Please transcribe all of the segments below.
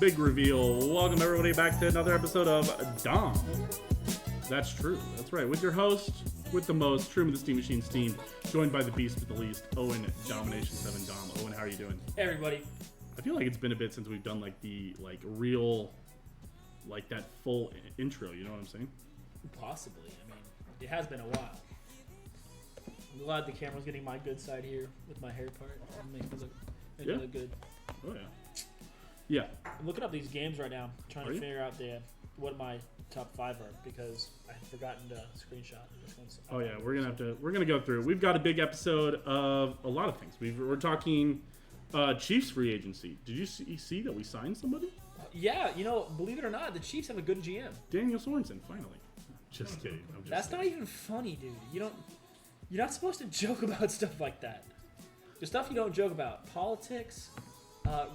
big reveal. Welcome everybody back to another episode of Dahm. That's true. That's right. With your host, with the most, True with the Steam Machine Steam, joined by the beast with the least, Owen Domination 7 Dahm. Owen, how are you doing? Hey everybody. I feel like it's been a bit since we've done real, that full intro. You know what I'm saying? Possibly. I mean, it has been a while. I'm glad the camera's getting my good side here with my hair part. It makes me look good. Oh yeah. Yeah. I'm looking up these games right now, trying to figure out what my top 5 are because I've forgotten to screenshot this one. Oh yeah, we're gonna go through. We've got a big episode of a lot of things. We're talking Chiefs free agency. Did you see that we signed somebody? Yeah, believe it or not, the Chiefs have a good GM. Daniel Sorensen, finally. Just kidding. That's not even funny, dude. You're not supposed to joke about stuff like that. The stuff you don't joke about: politics,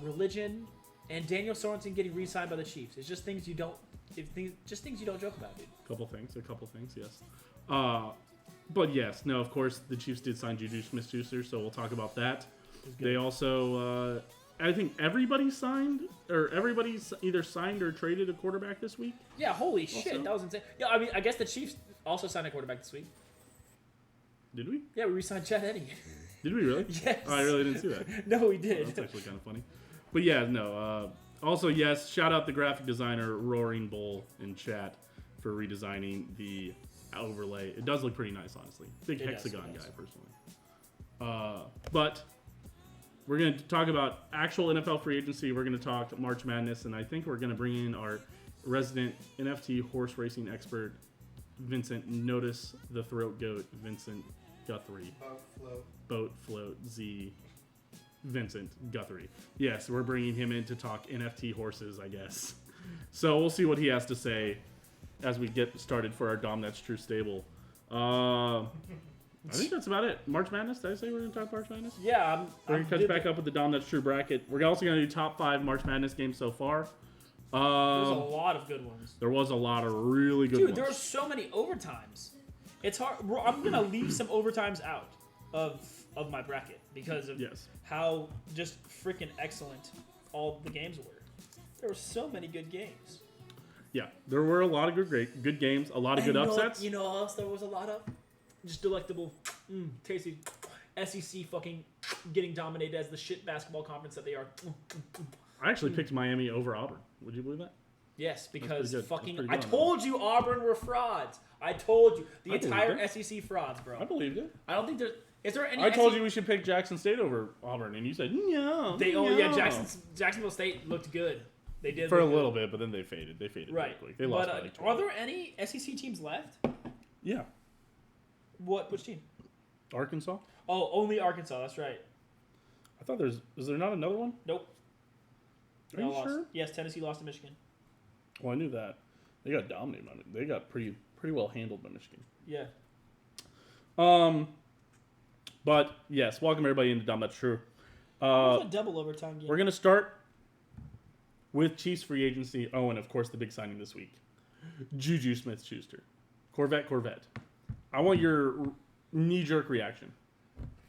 religion, and Daniel Sorensen getting re-signed by the Chiefs. It's just things you don't. Just things you don't joke about, dude. A couple things, yes. But yes, no, of course, the Chiefs did sign Juju Smith-Schuster, so we'll talk about that. They also, I think everybody's either signed or traded a quarterback this week. Yeah, holy shit, that was insane. Yeah, I mean, I guess the Chiefs also signed a quarterback this week. Did we? Yeah, we re-signed Chad Henne. Did we really? Yes. Oh, I really didn't see that. No, we did. Oh, that's actually kind of funny. But yeah, no. Also, yes, shout out the graphic designer Roaring Bull in chat for redesigning the overlay. It does look pretty nice, honestly. Big hexagon guy, personally. But we're going to talk about actual NFL free agency. We're going to talk March Madness, and I think we're going to bring in our resident NFT horse racing expert, Vincent Notice the Throat Goat, Vincent Guthrie. Boat Float Z. Vincent Guthrie. Yes, we're bringing him in to talk NFT horses, I guess. So we'll see what he has to say as we get started for our Dom That's True stable. I think that's about it. March Madness? Did I say we're going to talk March Madness? Yeah. We're going to catch back up with the Dom That's True bracket. We're also going to do top 5 March Madness games so far. There's a lot of good ones. There was a lot of really good ones. Dude, there are so many overtimes. It's hard. I'm going to leave some overtimes out of my bracket because of how just freaking excellent all the games were. There were so many good games. Yeah, there were a lot of good games, a lot of good upsets. You know what else there was a lot of? Just delectable, tasty SEC fucking getting dominated as the shit basketball conference that they are. I actually picked Miami over Auburn. Would you believe that? Yes, because I told you Auburn were frauds. I told you. The entire SEC frauds, bro. I believed it. I don't think there's... Is there any... I told you we should pick Jackson State over Auburn, and you said, no. Jacksonville State looked good. They did. For a little bit, but then they faded. They faded right. quickly. They lost by are there any SEC teams left? Yeah. Which team? Arkansas. Oh, only Arkansas. That's right. I thought is there not another one? Nope. Are you sure? Yes, Tennessee lost to Michigan. Well, I knew that. They got dominated on it. They got pretty well handled by Michigan. Yeah. But yes, welcome everybody into Dahm That's True. It was a double overtime game. We're gonna start with Chiefs free agency. Oh, and of course the big signing this week, Juju Smith-Schuster, Corvette. I want your knee-jerk reaction.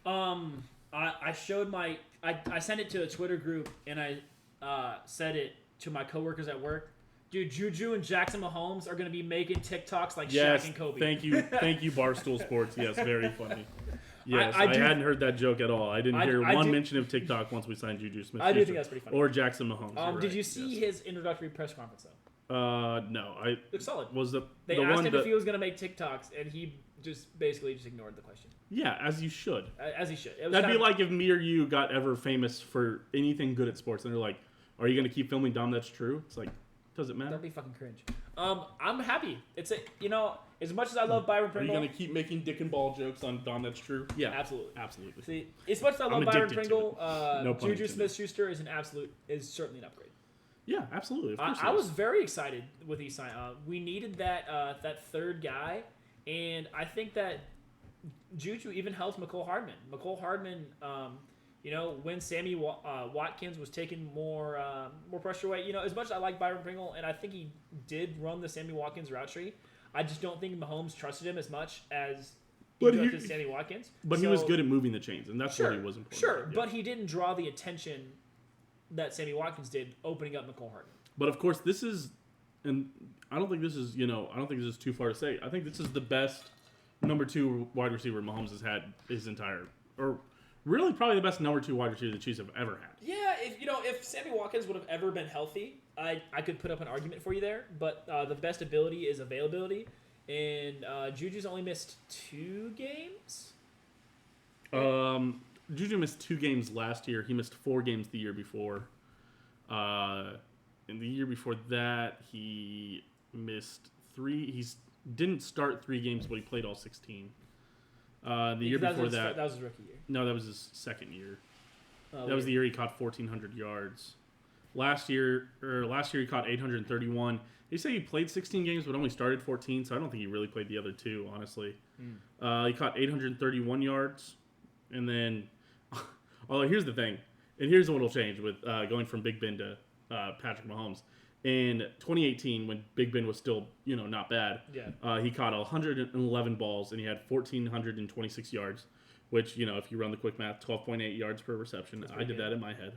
I showed I sent it to a Twitter group and I said it to my coworkers at work. Dude, Juju and Jackson Mahomes are gonna be making TikToks like Shaq and Kobe. Thank you, Barstool Sports. Yes, very funny. Yes, I hadn't heard that joke at all. I didn't hear one mention of TikTok once we signed Juju Smith. I do think that's pretty funny. Or Jackson Mahomes. Did you see his introductory press conference though? No. Looked solid. Was they asked him if he was going to make TikToks, and he basically ignored the question. Yeah, as you should. As he should. That'd be like if me or you got ever famous for anything good at sports, and they're like, "Are you going to keep filming Dom That's True?" It's like, does it matter? That'd be fucking cringe. I'm happy. It's as much as I love Byron Pringle. Are you going to keep making dick and ball jokes on Dom That's True? Yeah, absolutely. See, as much as I love Byron Pringle, Juju Smith-Schuster is certainly an upgrade. Yeah, absolutely. Of course I was very excited with these sign. We needed that third guy, and I think that Juju even helps McCole Hardman. McCole Hardman, when Sammy Watkins was taking more pressure away. As much as I like Byron Pringle, and I think he did run the Sammy Watkins route tree, I just don't think Mahomes trusted him as much as he trusted Sammy Watkins. But he was good at moving the chains, and that's what he was important. Sure, but he didn't draw the attention that Sammy Watkins did, opening up McCole Hardman. But of course, this is, and I don't think this is, I don't think this is too far to say. I think this is the best number 2 wide receiver Mahomes has had his entire, or really probably the best number 2 wide receiver the Chiefs have ever had. Yeah, if Sammy Watkins would have ever been healthy, I could put up an argument for you there. But the best ability is availability, and Juju's only missed 2 games. Juju missed 2 games last year. He missed 4 games the year before. In the year before that, he missed 3. He didn't start 3 games, but he played all 16. The year before that was his rookie year. No, that was his second year. Oh, that was the year he caught 1,400 yards. Last year he caught 831. They say he played 16 games, but only started 14, so I don't think he really played the other 2, honestly. He caught 831 yards, and then, although here's the thing, and here's what will change with going from Big Ben to Patrick Mahomes. In 2018, when Big Ben was still, not bad, he caught 111 balls, and he had 1,426 yards, which, if you run the quick math, 12.8 yards per reception. I did that in my head.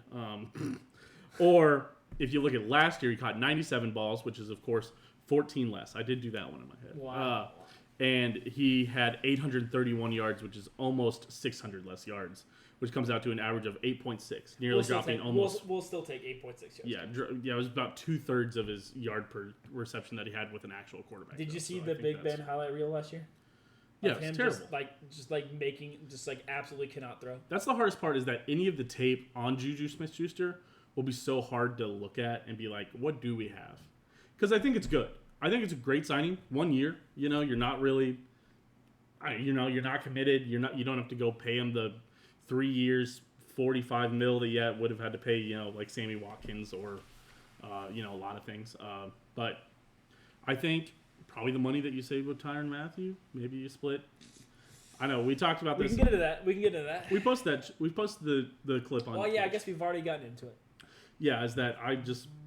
Or if you look at last year, he caught 97 balls, which is, of course, 14 less. I did do that one in my head. Wow. And he had 831 yards, which is almost 600 less yards, which comes out to an average of 8.6, nearly dropping almost. We'll still take 8.6 yards. Yeah, it was about 2/3 of his yard per reception that he had with an actual quarterback. Did you see the Big Ben highlight reel last year? Yeah, it's terrible. Just absolutely cannot throw. That's the hardest part, is that any of the tape on Juju Smith-Schuster will be so hard to look at and be like, what do we have? Because I think it's good. I think it's a great signing. 1 year, you're not really, you're not committed. You don't have to go pay him the 3 years, $45 million that you would have had to pay, like Sammy Watkins or, a lot of things. But I think probably the money that you saved with Tyrann Mathieu, maybe you split. I know we talked about this. We can get into that. We posted the clip on. Oh yeah, I guess we've already gotten into it. Yeah, is that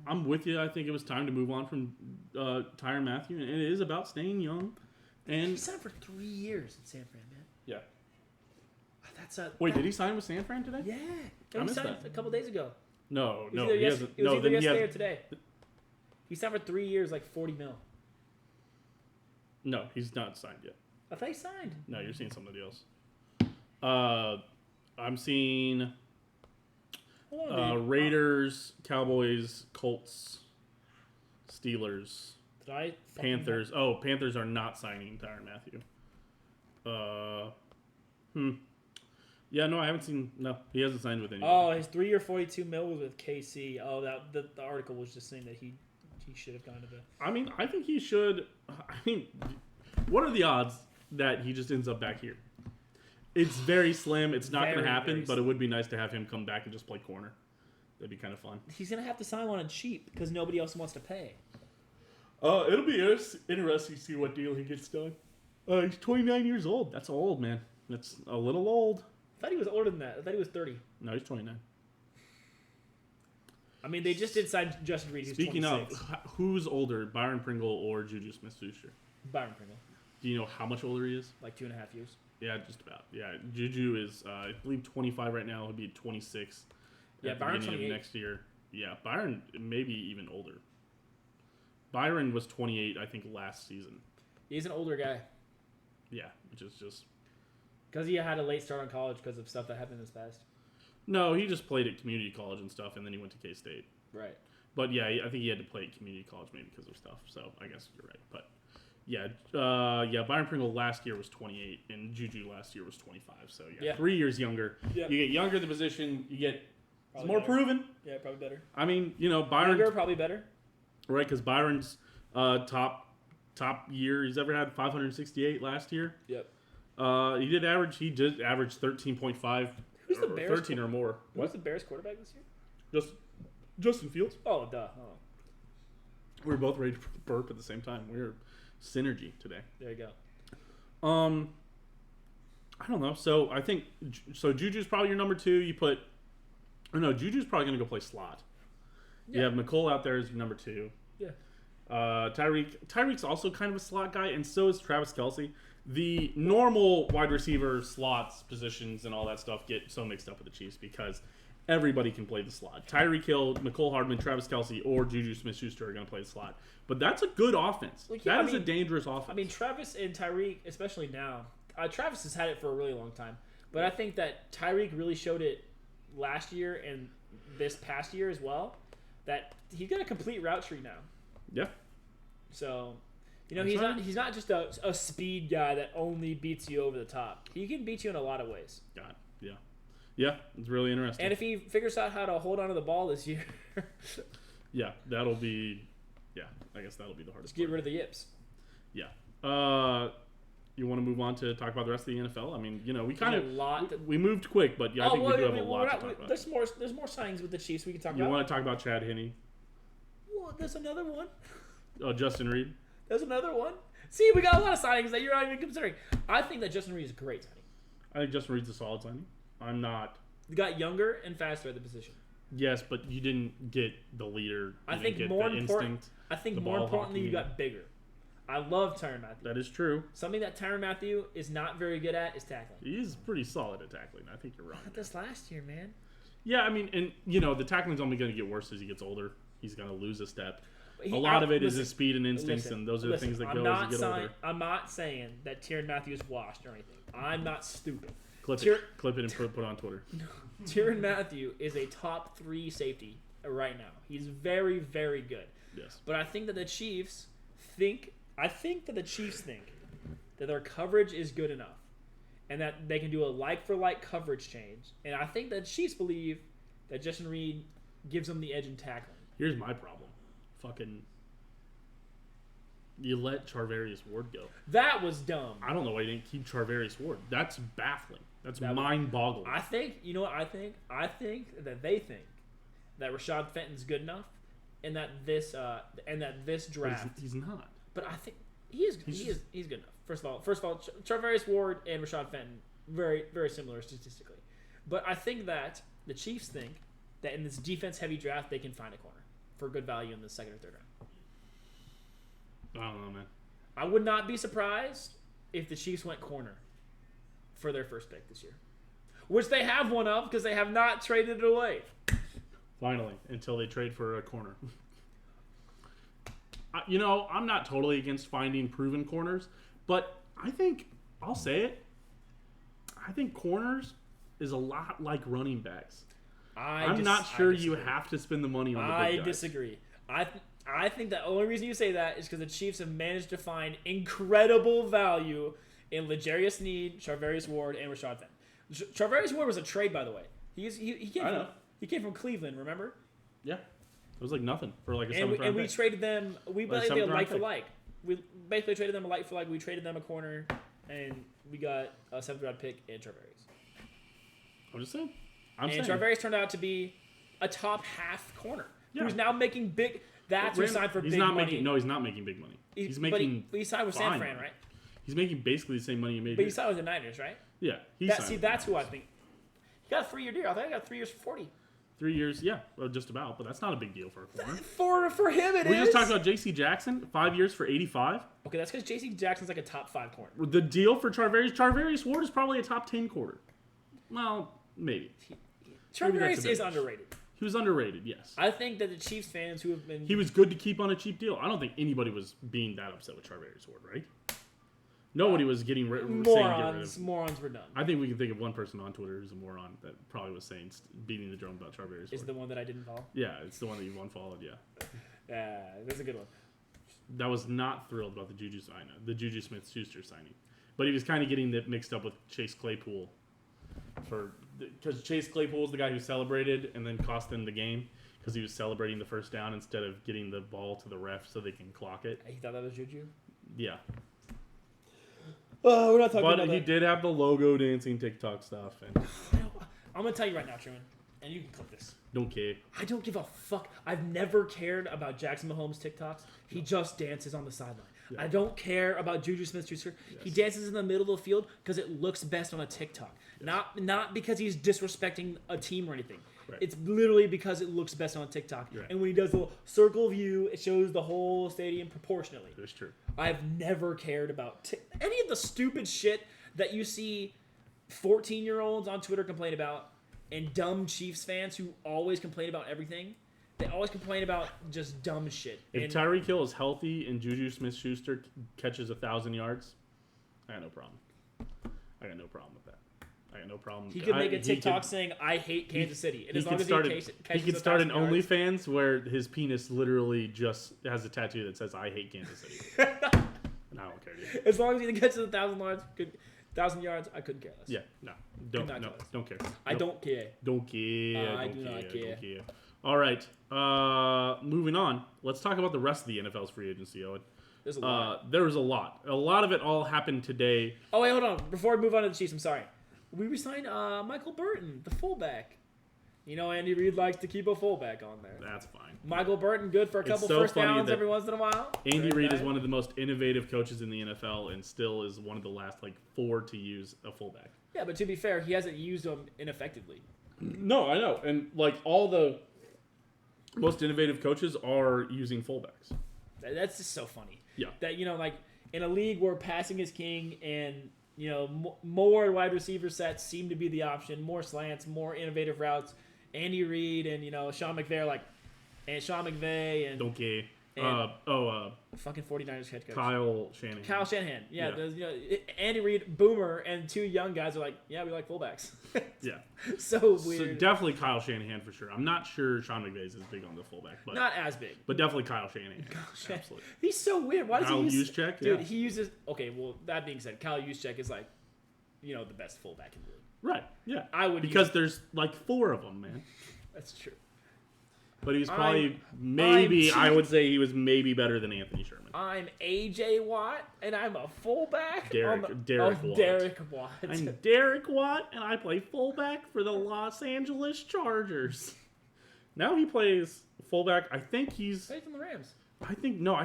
I'm with you. I think it was time to move on from Tyrann Mathieu, and it is about staying young. And he signed for 3 years in San Fran, man. Yeah. Wait, did he sign with San Fran today? Yeah, he signed a couple days ago. No, he hasn't. It was either yesterday or today. He signed for 3 years, like $40 million. No, he's not signed yet. I thought he signed. No, you're seeing somebody else. I'm seeing Raiders, Cowboys, Colts, Steelers, Panthers. Oh, Panthers are not signing Tyrann Mathieu. Yeah, no, I haven't seen. No, he hasn't signed with anyone. Oh, his 3 year $42 million was with KC. Oh, the article was just saying that he should have gone to the. I mean, I think he should. I mean, what are the odds that he just ends up back here? It's very slim. It's not going to happen, but it would be nice to have him come back and just play corner. That'd be kind of fun. He's going to have to sign one on cheap because nobody else wants to pay. It'll be interesting to see what deal he gets done. He's 29 years old. That's old, man. That's a little old. I thought he was older than that. I thought he was 30. No, he's 29. I mean, they just did sign Justin Reed, who's Speaking 26. of, who's older, Byron Pringle or Juju Smith-Schuster? Byron Pringle. Do you know how much older he is? Like 2.5 years. Yeah, just about. Yeah, Juju is, I believe, 25 right now. He'll be 26 at the beginning of next year. Yeah, Byron maybe even older. Byron was 28, I think, last season. He's an older guy. Yeah, which is just... Because he had a late start on college because of stuff that happened in his past. No, he just played at community college and stuff, and then he went to K-State. Right. But yeah, I think he had to play at community college maybe because of stuff. So I guess you're right. But yeah, Byron Pringle last year was 28, and Juju last year was 25. So yeah. 3 years younger. Yep. You get younger the position. You get more proven. Yeah, probably better. I mean, Byron. Younger, probably better. Right, because Byron's top year he's ever had 568 last year. Yep. He did average 13.5. Who's the Bears? 13 or more. Who's the Bears quarterback this year? Justin Fields. Oh, duh. Oh. We were both ready to burp at the same time. We were synergy today. There you go. I don't know. So I think Juju's probably your number 2. Juju's probably going to go play slot. Yeah. You have McCole out there as your number 2. Yeah. Tyreek's also kind of a slot guy, and so is Travis Kelce. The normal wide receiver slots, positions, and all that stuff get so mixed up with the Chiefs because everybody can play the slot. Tyreek Hill, Mecole Hardman, Travis Kelce, or Juju Smith-Schuster are going to play the slot. But that's a good offense. That is a dangerous offense. I mean, Travis and Tyreek, especially now, Travis has had it for a really long time. But I think that Tyreek really showed it last year and this past year as well, that he's got a complete route tree now. Yeah. So, he's not just a speed guy that only beats you over the top. He can beat you in a lot of ways. God, yeah. Yeah, it's really interesting. And if he figures out how to hold onto the ball this year. yeah, that'll be, I guess that'll be the hardest Just get rid of the yips. Yeah. You want to move on to talk about the rest of the NFL? I mean, we moved quick, but I think we do have a lot to talk about. There's more signings with the Chiefs we can talk about. You want to talk about Chad Henne? Well, there's another one. Oh, Justin Reed? There's another one. See, we got a lot of signings that you're not even considering. I think that Justin Reed is a great signing. I think Justin Reed's a solid signing. I'm not. You got younger and faster at the position. Yes, but you didn't get the leader. I think more importantly, you got bigger. I love Tyrann Mathieu. That is true. Something that Tyrann Mathieu is not very good at is tackling. He's pretty solid at tackling. I think you're wrong. Not this last year, man. Yeah, I mean, and the tackling's only going to get worse as he gets older. He's going to lose a step. A lot of it is his speed and instincts, and those are the things that go as you get older. I'm not saying that Tyrann Mathieu is washed or anything. I'm not stupid. Clip it and put it on Twitter. Tyrann Mathieu is a top 3 safety right now. He's very, very good. Yes. But I think that the Chiefs think that their coverage is good enough and that they can do a like-for-like coverage change. And I think that Chiefs believe that Justin Reed gives them the edge in tackling. Here's my problem. You let Charvarius Ward go. That was dumb. I don't know why you didn't keep Charvarius Ward. That's baffling. That's mind-boggling. I think, you know what I think? I think that they think that Rashad Fenton's good enough and that this draft... He's not. But I think he's good enough. First of all, Charvarius Ward and Rashad Fenton, very, very similar statistically. But I think that the Chiefs think that in this defense-heavy draft, they can find a corner for good value in the second or third round. I don't know, man. I would not be surprised if the Chiefs went corner for their first pick this year, which they have one of because they have not traded it away. Finally, until they trade for a corner. I'm not totally against finding proven corners, but I think, I'll say it, I think corners is a lot like running backs. I'm not sure you have to spend the money on the big guys. I disagree. I think the only reason you say that is because the Chiefs have managed to find incredible value in L'Jarius Sneed, Charvarius Ward, and Rashad Fenton. Charvarius Ward was a trade, by the way. He came from Cleveland, remember? Yeah. It was like nothing for like a 7th round And we pick. traded them. We basically a like for like. We basically traded them a like for like. We traded them a corner, and we got a 7th round pick in Charvarius. I'm just saying. Charvarius turned out to be a top half corner who's now making big. That's who signed for big money. No, he's not making big money. He's making. He signed with San Fran, right? He's making basically the same money he made. But he signed with the Niners, right? Yeah, that's who I think. He got a 3-year deal. I think he got 3 years for 40. 3 years, yeah, well, just about, but that's not a big deal for a corner. For him, it is. We just talked about J.C. Jackson, 5 years for 85. Okay, that's because J.C. Jackson's like a top 5 corner. The deal for Charvarius Ward is probably a top 10 corner. Well, maybe. Charvarius is underrated. He was underrated, yes. I think that the Chiefs fans who have been... He was good to keep on a cheap deal. I don't think anybody was being that upset with Charvarius Ward, right? Nobody was getting morons were done. I think we can think of one person on Twitter who's a moron that probably was saying beating the drum about Charvarius Ward. Is the one that I didn't follow? Yeah, it's the one that you unfollowed. Yeah. Yeah, that's a good one. That was not thrilled about the Juju Smith-Schuster signing, but he was kind of getting that mixed up with Chase Claypool, because Chase Claypool is the guy who celebrated and then cost them the game because he was celebrating the first down instead of getting the ball to the ref so they can clock it. He thought that was Juju. Yeah. We're not talking about that. But he did have the logo dancing TikTok stuff. And I'm going to tell you right now, Truman, and you can clip this. Don't care. I don't give a fuck. I've never cared about Jackson Mahomes' TikToks. He just dances on the sideline. Yeah. I don't care about Juju Smith-Schuster. Yes. He dances in the middle of the field because it looks best on a TikTok. Yes. Not because he's disrespecting a team or anything. Right. It's literally because it looks best on TikTok. Right. And when he does the circle view, it shows the whole stadium proportionally. That's true. I've never cared about any of the stupid shit that you see 14-year-olds on Twitter complain about. and dumb Chiefs fans who always complain about everything. They always complain about just dumb shit. If Tyreek Hill is healthy and Juju Smith-Schuster catches 1,000 yards, I got no problem. I got no problem with that. I got no problem. He could make a TikTok saying, "I hate Kansas City." And as long as he could start an OnlyFans where his penis literally just has a tattoo that says, "I hate Kansas City." And I don't care, dude. As long as he gets to 1,000 yards, I couldn't care less. Yeah, no, don't care. I don't care. Don't care. I do not care. Don't care. All right, moving on. Let's talk about the rest of the NFL's free agency, Owen. There's a lot. There was a lot. A lot of it all happened today. Oh, wait, hold on. Before we move on to the Chiefs, I'm sorry. We resigned Michael Burton, the fullback. You know, Andy Reid likes to keep a fullback on there. That's fine. Michael Burton, good for a couple first downs every once in a while. Andy Reid is one of the most innovative coaches in the NFL and still is one of the last, 4 to use a fullback. Yeah, but to be fair, he hasn't used them ineffectively. No, I know. And, all the most innovative coaches are using fullbacks. That's just so funny. Yeah. That, in a league where passing is king and, more wide receiver sets seem to be the option, more slants, more innovative routes, Andy Reid and, Sean McVay and don't care. fucking 49ers head coach. Kyle Shanahan. Yeah. Andy Reid, Boomer, and 2 young guys are like, yeah, we like fullbacks. Yeah. So weird. So definitely Kyle Shanahan for sure. I'm not sure Sean McVay is as big on the fullback, but not as big. But definitely Kyle Shanahan. Absolutely. He's so weird. Why does Kyle he use Juszczyk? Dude, he uses. Okay, well, that being said, Kyle Juszczyk is the best fullback in the league. Right. Yeah. I would because there's 4 of them, man. That's true. But he's probably I would say he was maybe better than Anthony Sherman. I'm AJ Watt, and I'm a fullback. Derek Watt. I'm Derek Watt, and I play fullback for the Los Angeles Chargers. Now he plays fullback. I think he's. He's from the Rams. I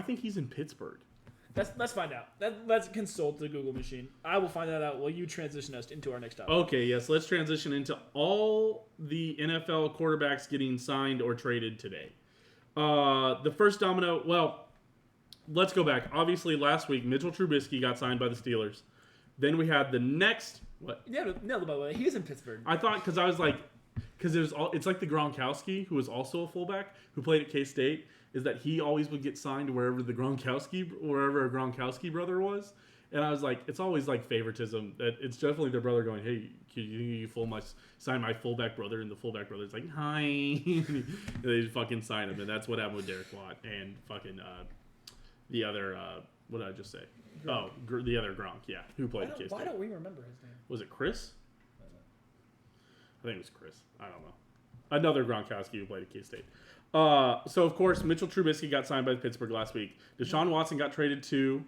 think he's in Pittsburgh. Let's find out. Let's consult the Google machine. I will find that out while you transition us into our next topic. Okay, yes. Let's transition into all the NFL quarterbacks getting signed or traded today. The first domino, let's go back. Obviously, last week, Mitchell Trubisky got signed by the Steelers. Then we had the next... What? No, by the way. He was in Pittsburgh. I thought, because I was like... Because it's like the Gronkowski, who was also a fullback, who played at K-State, is that he always would get signed wherever a Gronkowski brother was. And I was like, it's always favoritism. That it's definitely their brother going, hey, can you sign my fullback brother? And the fullback brother's like, hi. And they fucking sign him. And that's what happened with Derek Watt and fucking the other, what did I just say? Gronk. Oh, the other Gronk, yeah, who played at K-State. Why don't we remember his name? Was it Chris? I think it was Chris. I don't know. Another Gronkowski who played at K-State. So, of course, Mitchell Trubisky got signed by Pittsburgh last week. Deshaun Watson got traded to...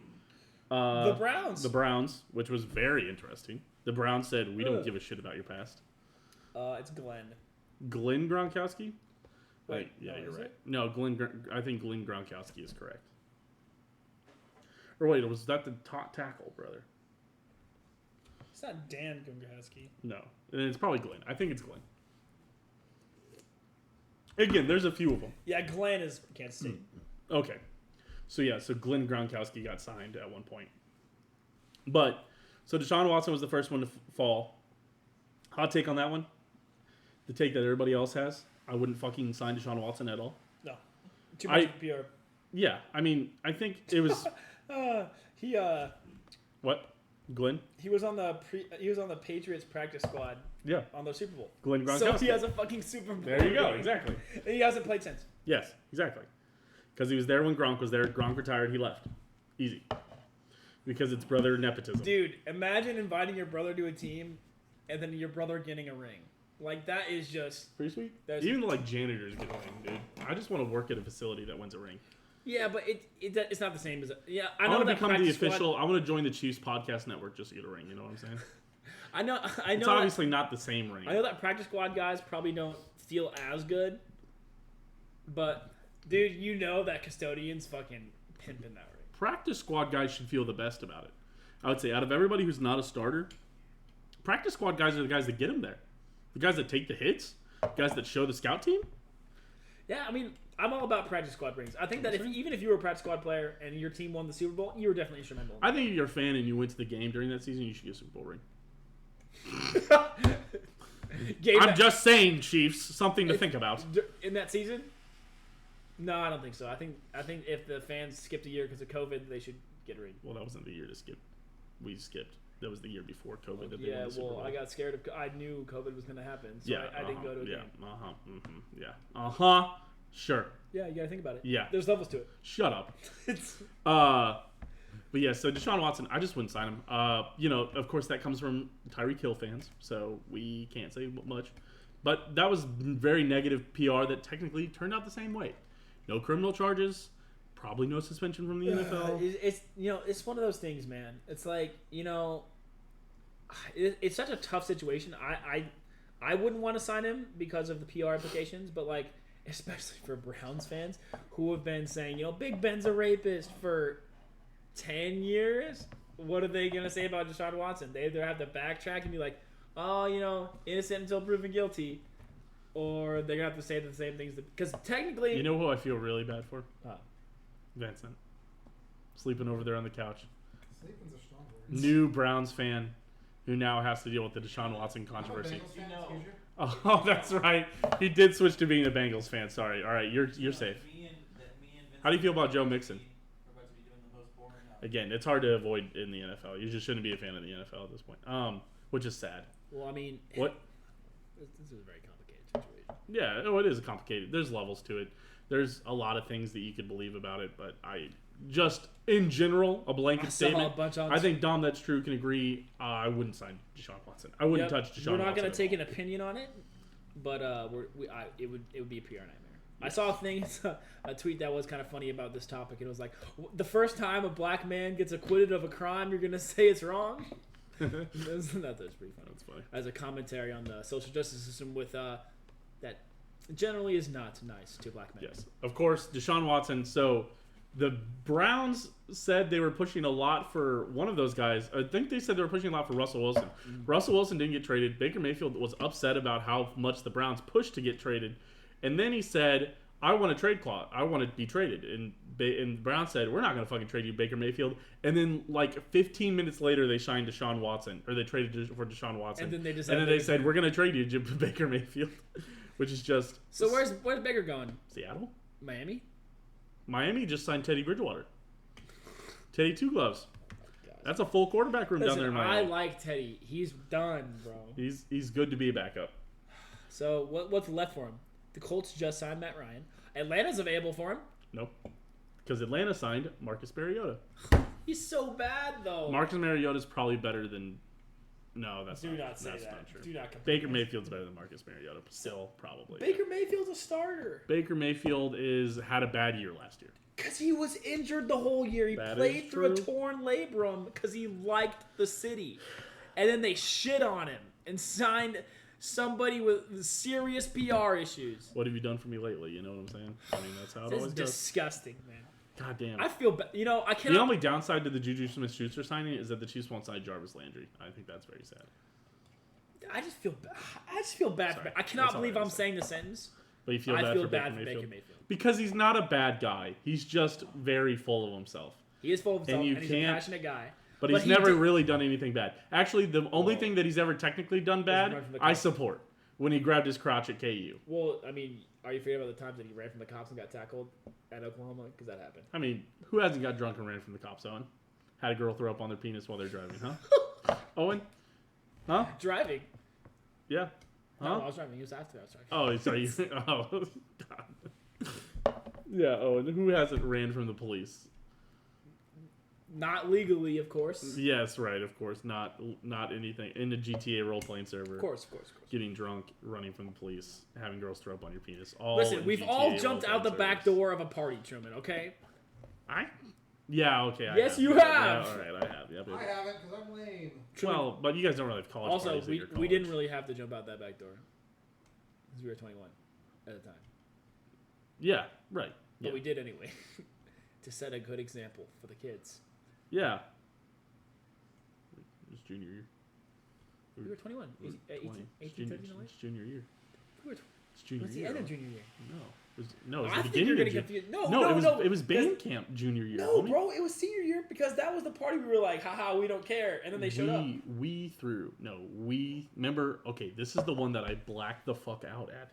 the Browns. The Browns, which was very interesting. The Browns said, we don't give a shit about your past. It's Glenn. Glenn Gronkowski? Wait, yeah, you're right. No, I think Glenn Gronkowski is correct. Or wait, was that the top tackle, brother? It's not Dan Gronkowski. No, and it's probably Glenn. I think it's Glenn. Again, there's a few of them. Yeah, Glenn is Kansas State. Okay. So Glenn Gronkowski got signed at one point. But, so Deshaun Watson was the first one to fall. Hot take on that one? The take that everybody else has? I wouldn't fucking sign Deshaun Watson at all. No. Too much PR. Yeah, I mean, I think it was... What? Glenn? He was on the Patriots practice squad. Yeah. On the Super Bowl. Glenn Gronkowski. So he has a fucking Super Bowl. There you go, exactly. And he hasn't played since. Yes, exactly. Because he was there when Gronk was there. Gronk retired, he left. Easy. Because it's brother nepotism. Dude, imagine inviting your brother to a team and then your brother getting a ring. That is just... Pretty sweet. Even janitors get a ring, dude. I just want to work at a facility that wins a ring. Yeah, but it's not the same as... Yeah, I want to become the official... I want to join the Chiefs podcast network just to get a ring, you know what I'm saying? I know. It's obviously not the same ring. I know that practice squad guys probably don't feel as good, but dude, you know that custodian's fucking pimping that ring. Practice squad guys should feel the best about it. I would say out of everybody who's not a starter, practice squad guys are the guys that get them there. The guys that take the hits, guys that show the scout team. Yeah, I mean, I'm all about practice squad rings. I think that even if you were a practice squad player and your team won the Super Bowl, you were definitely instrumental. I think if you're a fan and you went to the game during that season, you should get a Super Bowl ring. I'm just saying, Chiefs, something to think about. In that season? No, I don't think so. I think if the fans skipped a year because of COVID, they should get rid. Well, that wasn't the year to skip. We skipped. That was the year before COVID. That they Yeah, won the Super well, Bowl. I got scared of. I knew COVID was going to happen, so Yeah, I didn't go to a game. Yeah. Sure. Yeah, you got to think about it. Yeah. There's levels to it. Shut up. It's But yeah, so Deshaun Watson, I just wouldn't sign him. Of course, that comes from Tyreek Hill fans, so we can't say much. But that was very negative PR that technically turned out the same way. No criminal charges, probably no suspension from the NFL. It's one of those things, man. It's like it's such a tough situation. I wouldn't want to sign him because of the PR implications, but like especially for Browns fans who have been saying, Big Ben's a rapist for 10 years. What are they gonna say about Deshaun Watson? They either have to backtrack and be like, oh, innocent until proven guilty, or they're gonna have to say the same things because technically, You know who I feel really bad for? uh, Vincent, sleeping over there on the couch. Sleeping's a strong word. New Browns fan who now has to deal with the Deshaun Watson I'm a controversy. Bengals fan, excuse you. Oh, that's right. He did switch to being a Bengals fan. Sorry. All right, you're safe. How do you feel about Joe Mixon? Again, it's hard to avoid in the NFL. You just shouldn't be a fan of the NFL at this point. Which is sad. well, I mean, What? this is a very complicated situation. Yeah, it is complicated. There's levels to it. There's a lot of things that you could believe about it, but in general, a blanket statement. I think Dahm, that's true, can agree. I wouldn't sign Deshaun Watson. I wouldn't touch Deshaun Watson. We're not going to take an opinion on it, but it would be a PR nightmare. I saw a tweet that was kind of funny about this topic. It was like, the first time a black man gets acquitted of a crime, you're going to say it's wrong? That's pretty funny. That's funny. As a commentary on the social justice system with that generally is not nice to black men. Yes, of course, Deshaun Watson. So the Browns said they were pushing a lot for one of those guys. I think they said they were pushing a lot for Russell Wilson. Russell Wilson didn't get traded. Baker Mayfield was upset about how much the Browns pushed to get traded. And then he said, I want a trade clause. I want to be traded. And the Browns said, we're not going to fucking trade you, Baker Mayfield. And then, 15 minutes later, they signed Deshaun Watson. Or they traded for Deshaun Watson. And then they said, we're going to trade you, Baker Mayfield. Which is just... So where's Baker going? Seattle? Miami? Miami just signed Teddy Bridgewater. Teddy Two Gloves. That's a full quarterback room down there in Miami. I like Teddy. He's done, bro. He's good to be a backup. So what's left for him? The Colts just signed Matt Ryan. Atlanta's available for him. Nope. Because Atlanta signed Marcus Mariota. He's so bad, though. Marcus Mariota's probably better than... No, that's Do not say that's that. not true. Do not compare. Baker Mayfield's better than Marcus Mariota. Still, probably. Baker Mayfield's a starter. Baker Mayfield had a bad year last year. Because he was injured the whole year. He That played is through a true. torn labrum because he liked the city. And then they shit on him and signed somebody with serious PR issues. What have you done for me lately? You know what I'm saying? I mean, that's how it This is always goes. disgusting, man. God damn. I feel bad. I cannot. The only downside to the Juju Smith-Schuster signing is that the Chiefs won't sign Jarvis Landry. I think that's very sad. I just feel bad. Sorry. I cannot That's all believe I I'm was saying the sentence. But you feel I bad feel for bad Baker for Mayfield? Baker Mayfield. Because he's not a bad guy. He's just very full of himself. He is full of himself, you and he's a can't- passionate guy. But But he's he never did- really done anything bad. Actually, the only thing that he's ever technically done bad, run from the I cops. support. When he grabbed his crotch at KU. Well, I mean, are you forgetting about the times that he ran from the cops and got tackled at Oklahoma? Because that happened. I mean, who hasn't got drunk and ran from the cops, Owen? Had a girl throw up on their penis while they're driving, huh? Owen? Huh? Driving. Yeah. No, Huh? I was driving. He was after I was driving. Oh, sorry. Oh, God. Yeah, Owen. Who hasn't ran from the police? Not legally, of course. Yes, right, of course. Not anything. In the GTA role-playing server. Of course. Getting drunk, running from the police, having girls throw up on your penis. All Listen, in we've GTA all jumped out the role-playing back servers. door of a party, Truman, okay? Yeah, okay. Yes, you Yeah, have. Yeah, all right, I have. Yep, I yep. haven't because I'm lame. Well, but you guys don't really have college Also, parties at we your we college. didn't really have to jump out that back door. Because we were 21 at the time. Yeah, right. But Yeah. we did anyway. To set a good example for the kids. Yeah. It was junior year. We were 21. We were 18, 20. 18, 17, It's junior year. We were It's junior What's the year. end of Owen. junior year? No. No, it was I the think beginning you're of getting junior. confused. No, it was band because- camp junior year. No, homie. bro, it was senior year because that was the party we were like, haha, we don't care, and then they showed up. We remember. Okay, this is the one that I blacked the fuck out at.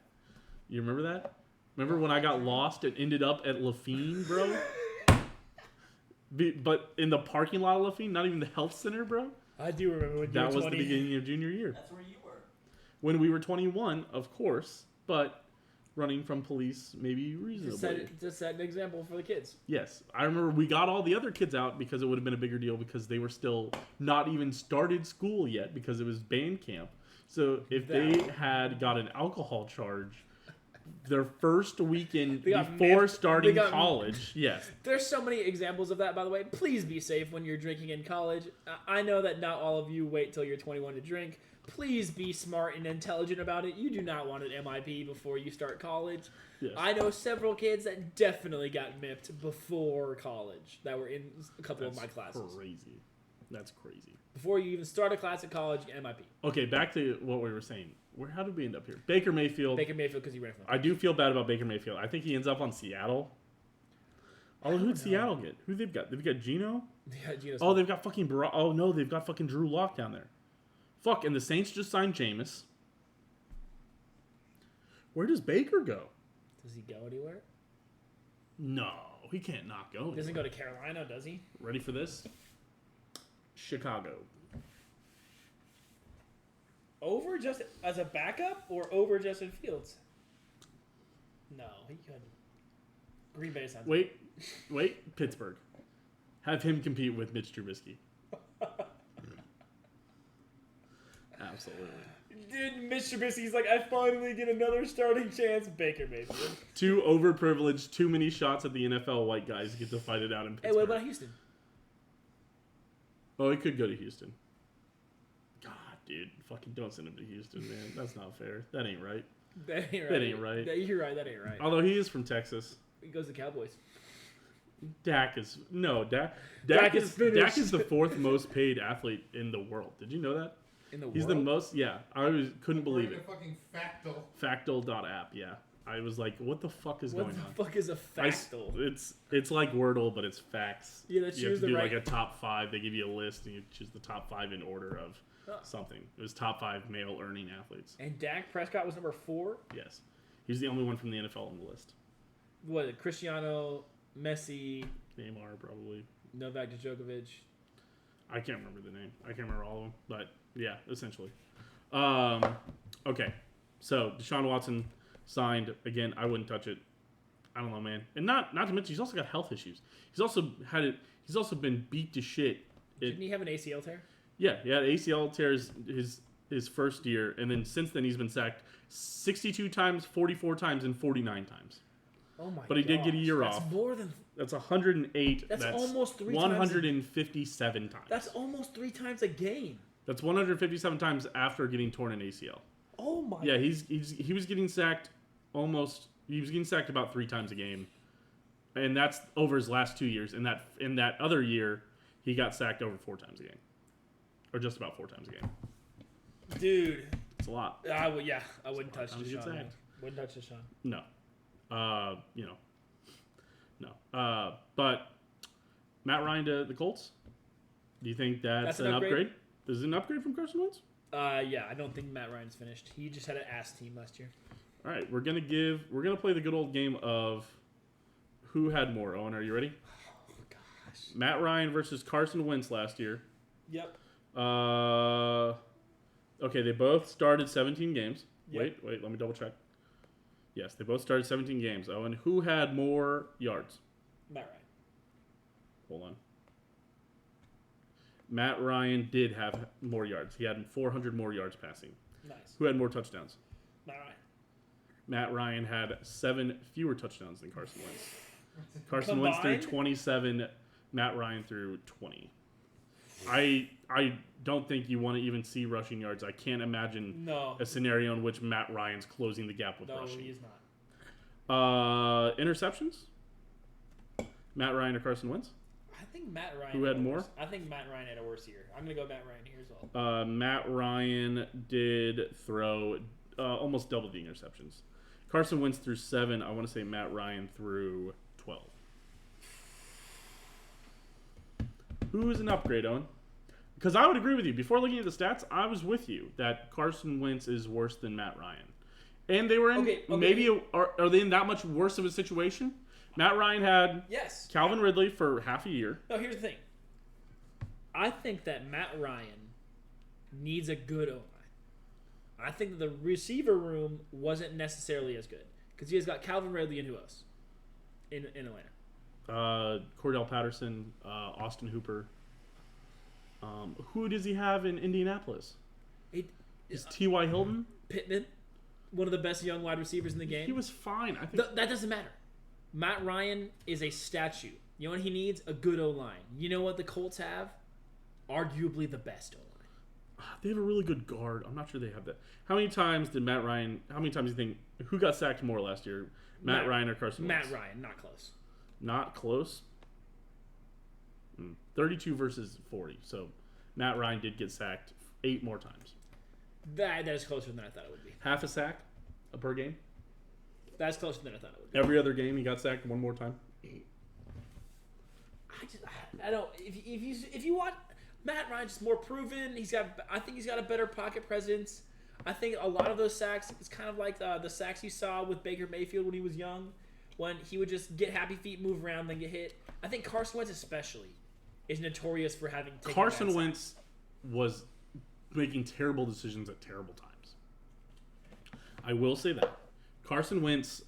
You remember that? Remember when I got lost and ended up at Lafine, bro? But in the parking lot of Lafine, not even the health center, bro. I do remember when you That were was 20. the beginning of junior year. That's where you were. When we were 21, of course, but running from police maybe reasonably. Just set an example for the kids. Yes, I remember we got all the other kids out because it would have been a bigger deal because they were still not even started school yet because it was band camp. So if they had got an alcohol charge their first weekend They got before miffed. starting They got- college, yes. There's so many examples of that, by the way. Please be safe when you're drinking in college. I know that not all of you wait till you're 21 to drink. Please be smart and intelligent about it. You do not want an MIP before you start college. Yes. I know several kids that definitely got mipped before college that were in a couple of my classes. Crazy. That's crazy. Before you even start a class at college, MIP. Okay, back to what we were saying. How did we end up here? Baker Mayfield. Baker Mayfield because he ran from I do feel bad about Baker Mayfield. I think he ends up on Seattle. Although who'd Seattle get? Who they've got? They've got Geno. Yeah, Geno Oh, they've got fucking. Oh no, they've got fucking Drew Lock down there. Fuck, and the Saints just signed Jameis. Where does Baker go? Does he go anywhere? No, he can't not go. He doesn't go to Carolina, does he? Ready for this? Chicago. Over just as a backup or over Justin Fields? No, he couldn't. Green Bay sounds. Wait, Pittsburgh. Have him compete with Mitch Trubisky. Absolutely. Dude, Mitch Trubisky's like, I finally get another starting chance. Baker Mayfield. Too overprivileged, too many shots at the NFL white guys get to fight it out in Pittsburgh. Hey, what about Houston? Oh, he could go to Houston. God, dude. Fucking don't send him to Houston, man. That's not fair. That ain't right. That ain't right. That ain't right. You're right. That ain't right. Although he is from Texas. He goes to Cowboys. Dak is is finished. Dak is the fourth most paid athlete in the world. Did you know that? In the He's world? the most. Yeah, couldn't believe it. Fucking Factal. Factal.app. Yeah, I was like, what the fuck is What going the on? fuck is a factal? It's like Wordle, but it's facts. Yeah, let's you have choose to the do right. like a top 5. They give you a list, and you choose the top 5 in order of something. It was top 5 male earning athletes. And Dak Prescott was number 4. Yes, he's the only one from the NFL on the list. What? Cristiano, Messi, Neymar probably. Novak Djokovic. I can't remember the name. I can't remember all of them, but yeah, essentially. Okay, so Deshaun Watson signed again. I wouldn't touch it. I don't know, man. And not to mention, he's also got health issues. He's also had it. He's also been beat to shit. Didn't he have an ACL tear? Yeah, he had ACL tears his first year, and then since then he's been sacked 62 times, 44 times, and 49 times. Oh my! But he did get a year That's off. more than. That's 108. That's almost 3 times. 157 times. That's almost 3 times a game. That's 157 times after getting torn an ACL. Oh my! Yeah, he was getting sacked almost. He was getting sacked about 3 times a game, and that's over his last 2 years. In that other year, he got sacked over 4 times a game, or just about 4 times a game. Dude. It's a lot. I wouldn't touch Times he gets Deshaun. man. sacked. Wouldn't touch Deshaun. No, no. But Matt Ryan to the Colts. Do you think that's an an upgrade? upgrade? Is it an upgrade from Carson Wentz? Yeah, I don't think Matt Ryan's finished. He just had an ass team last year. All right, we're gonna play the good old game of who had more. Owen, are you ready? Oh gosh. Matt Ryan versus Carson Wentz last year. Yep. Okay, they both started 17 games. Yep. Wait, let me double check. Yes, they both started 17 games. Owen, who had more yards? Matt Ryan. Hold on. Matt Ryan did have more yards. He had 400 more yards passing. Nice. Who had more touchdowns? Matt Ryan. Matt Ryan had 7 fewer touchdowns than Carson Wentz. Carson Wentz threw Combined? 27. Matt Ryan threw 20. I don't think you want to even see rushing yards. I can't imagine No. a scenario in which Matt Ryan's closing the gap with No, rushing. he is not. Interceptions? Matt Ryan or Carson Wentz? I think Matt Ryan. Who had a more? worse- I think Matt Ryan had a worse year. I'm gonna go Matt Ryan here as well. Matt Ryan did throw almost double the interceptions. Carson Wentz through 7. I want to say Matt Ryan through 12. Who is an upgrade, Owen? Because I would agree with you. Before looking at the stats, I was with you that Carson Wentz is worse than Matt Ryan. And they were in are they in that much worse of a situation? Matt Ryan had Calvin Ridley for half a year. No, here's the thing. I think that Matt Ryan needs a good O-line. I think that the receiver room wasn't necessarily as good because he has got Calvin Ridley and who else in Atlanta? Cordell Patterson, Austin Hooper. Who does he have in Indianapolis? Is T.Y. Hilton? Pittman, one of the best young wide receivers in the game. He was fine. I think that doesn't matter. Matt Ryan is a statue. You know what he needs? A good O-line. You know what the Colts have? Arguably the best O-line. They have a really good guard. I'm not sure they have that. How many times do you think, who got sacked more last year? Matt Ryan or Carson Wentz? Matt Ryan, not close. Not close? 32 versus 40. So Matt Ryan did get sacked 8 more times. That is closer than I thought it would be. Half a sack per game? That's closer than I thought it would be. Every other game he got sacked 1 more time? I don't. If you want Matt Ryan, just more proven. I think he's got a better pocket presence. I think a lot of those sacks, it's kind of like the sacks you saw with Baker Mayfield when he was young, when he would just get happy feet, move around, then get hit. I think Carson Wentz especially is notorious for having taken Carson Wentz was making terrible decisions at terrible times. I will say that. Carson Wentz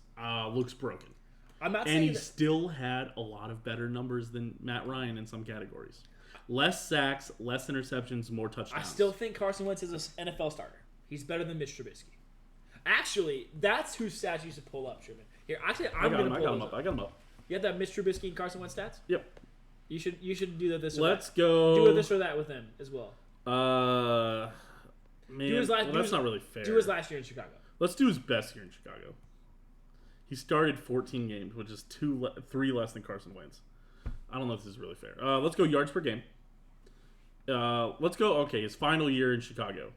looks broken. I'm not and saying he still had a lot of better numbers than Matt Ryan in some categories. Less sacks, less interceptions, more touchdowns. I still think Carson Wentz is an NFL starter. He's better than Mitch Trubisky. Actually, that's whose stats you should pull up, Truman. Here, actually, I'm going to pull them up. I got them up. You have that Mitch Trubisky and Carson Wentz stats? Yep. You should do this or Let's that. go. Do this or that with them as well. Man, that's not really fair. Do his last year in Chicago. Let's do his best year in Chicago. He started 14 games, which is 3 less than Carson Wentz. I don't know if this is really fair. Let's go yards per game. Let's go, his final year in Chicago.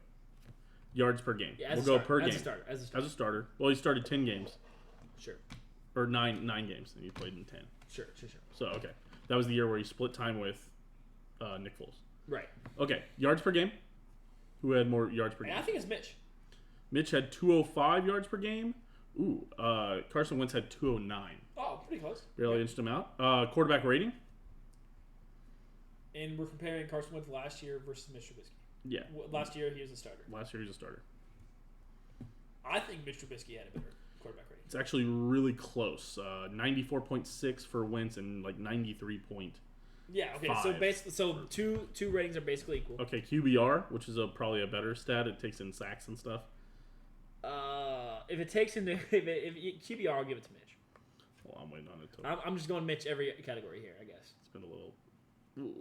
Yards per game. Yeah, we'll go per game. As a starter. Well, he started 10 games. Sure. Or 9 games, and he played in 10. Sure. So, okay. That was the year where he split time with Nick Foles. Right. Okay, yards per game. Who had more yards per game? I think it's Mitch. Mitch had 205 yards per game. Ooh, Carson Wentz had 209. Oh, pretty close. Barely inched him out. Quarterback rating? And we're comparing Carson Wentz last year versus Mitch Trubisky. Yeah. Last year, he was a starter. I think Mitch Trubisky had a better quarterback rating. It's actually really close. 94.6 for Wentz and like 93 point. Yeah, okay. So two ratings are basically equal. Okay, QBR, which is probably a better stat. It takes in sacks and stuff. If it takes into QBR, I'll give it to Mitch. Well, I'm waiting on it. I'm just going Mitch every category here, I guess. It's been a little. Ooh,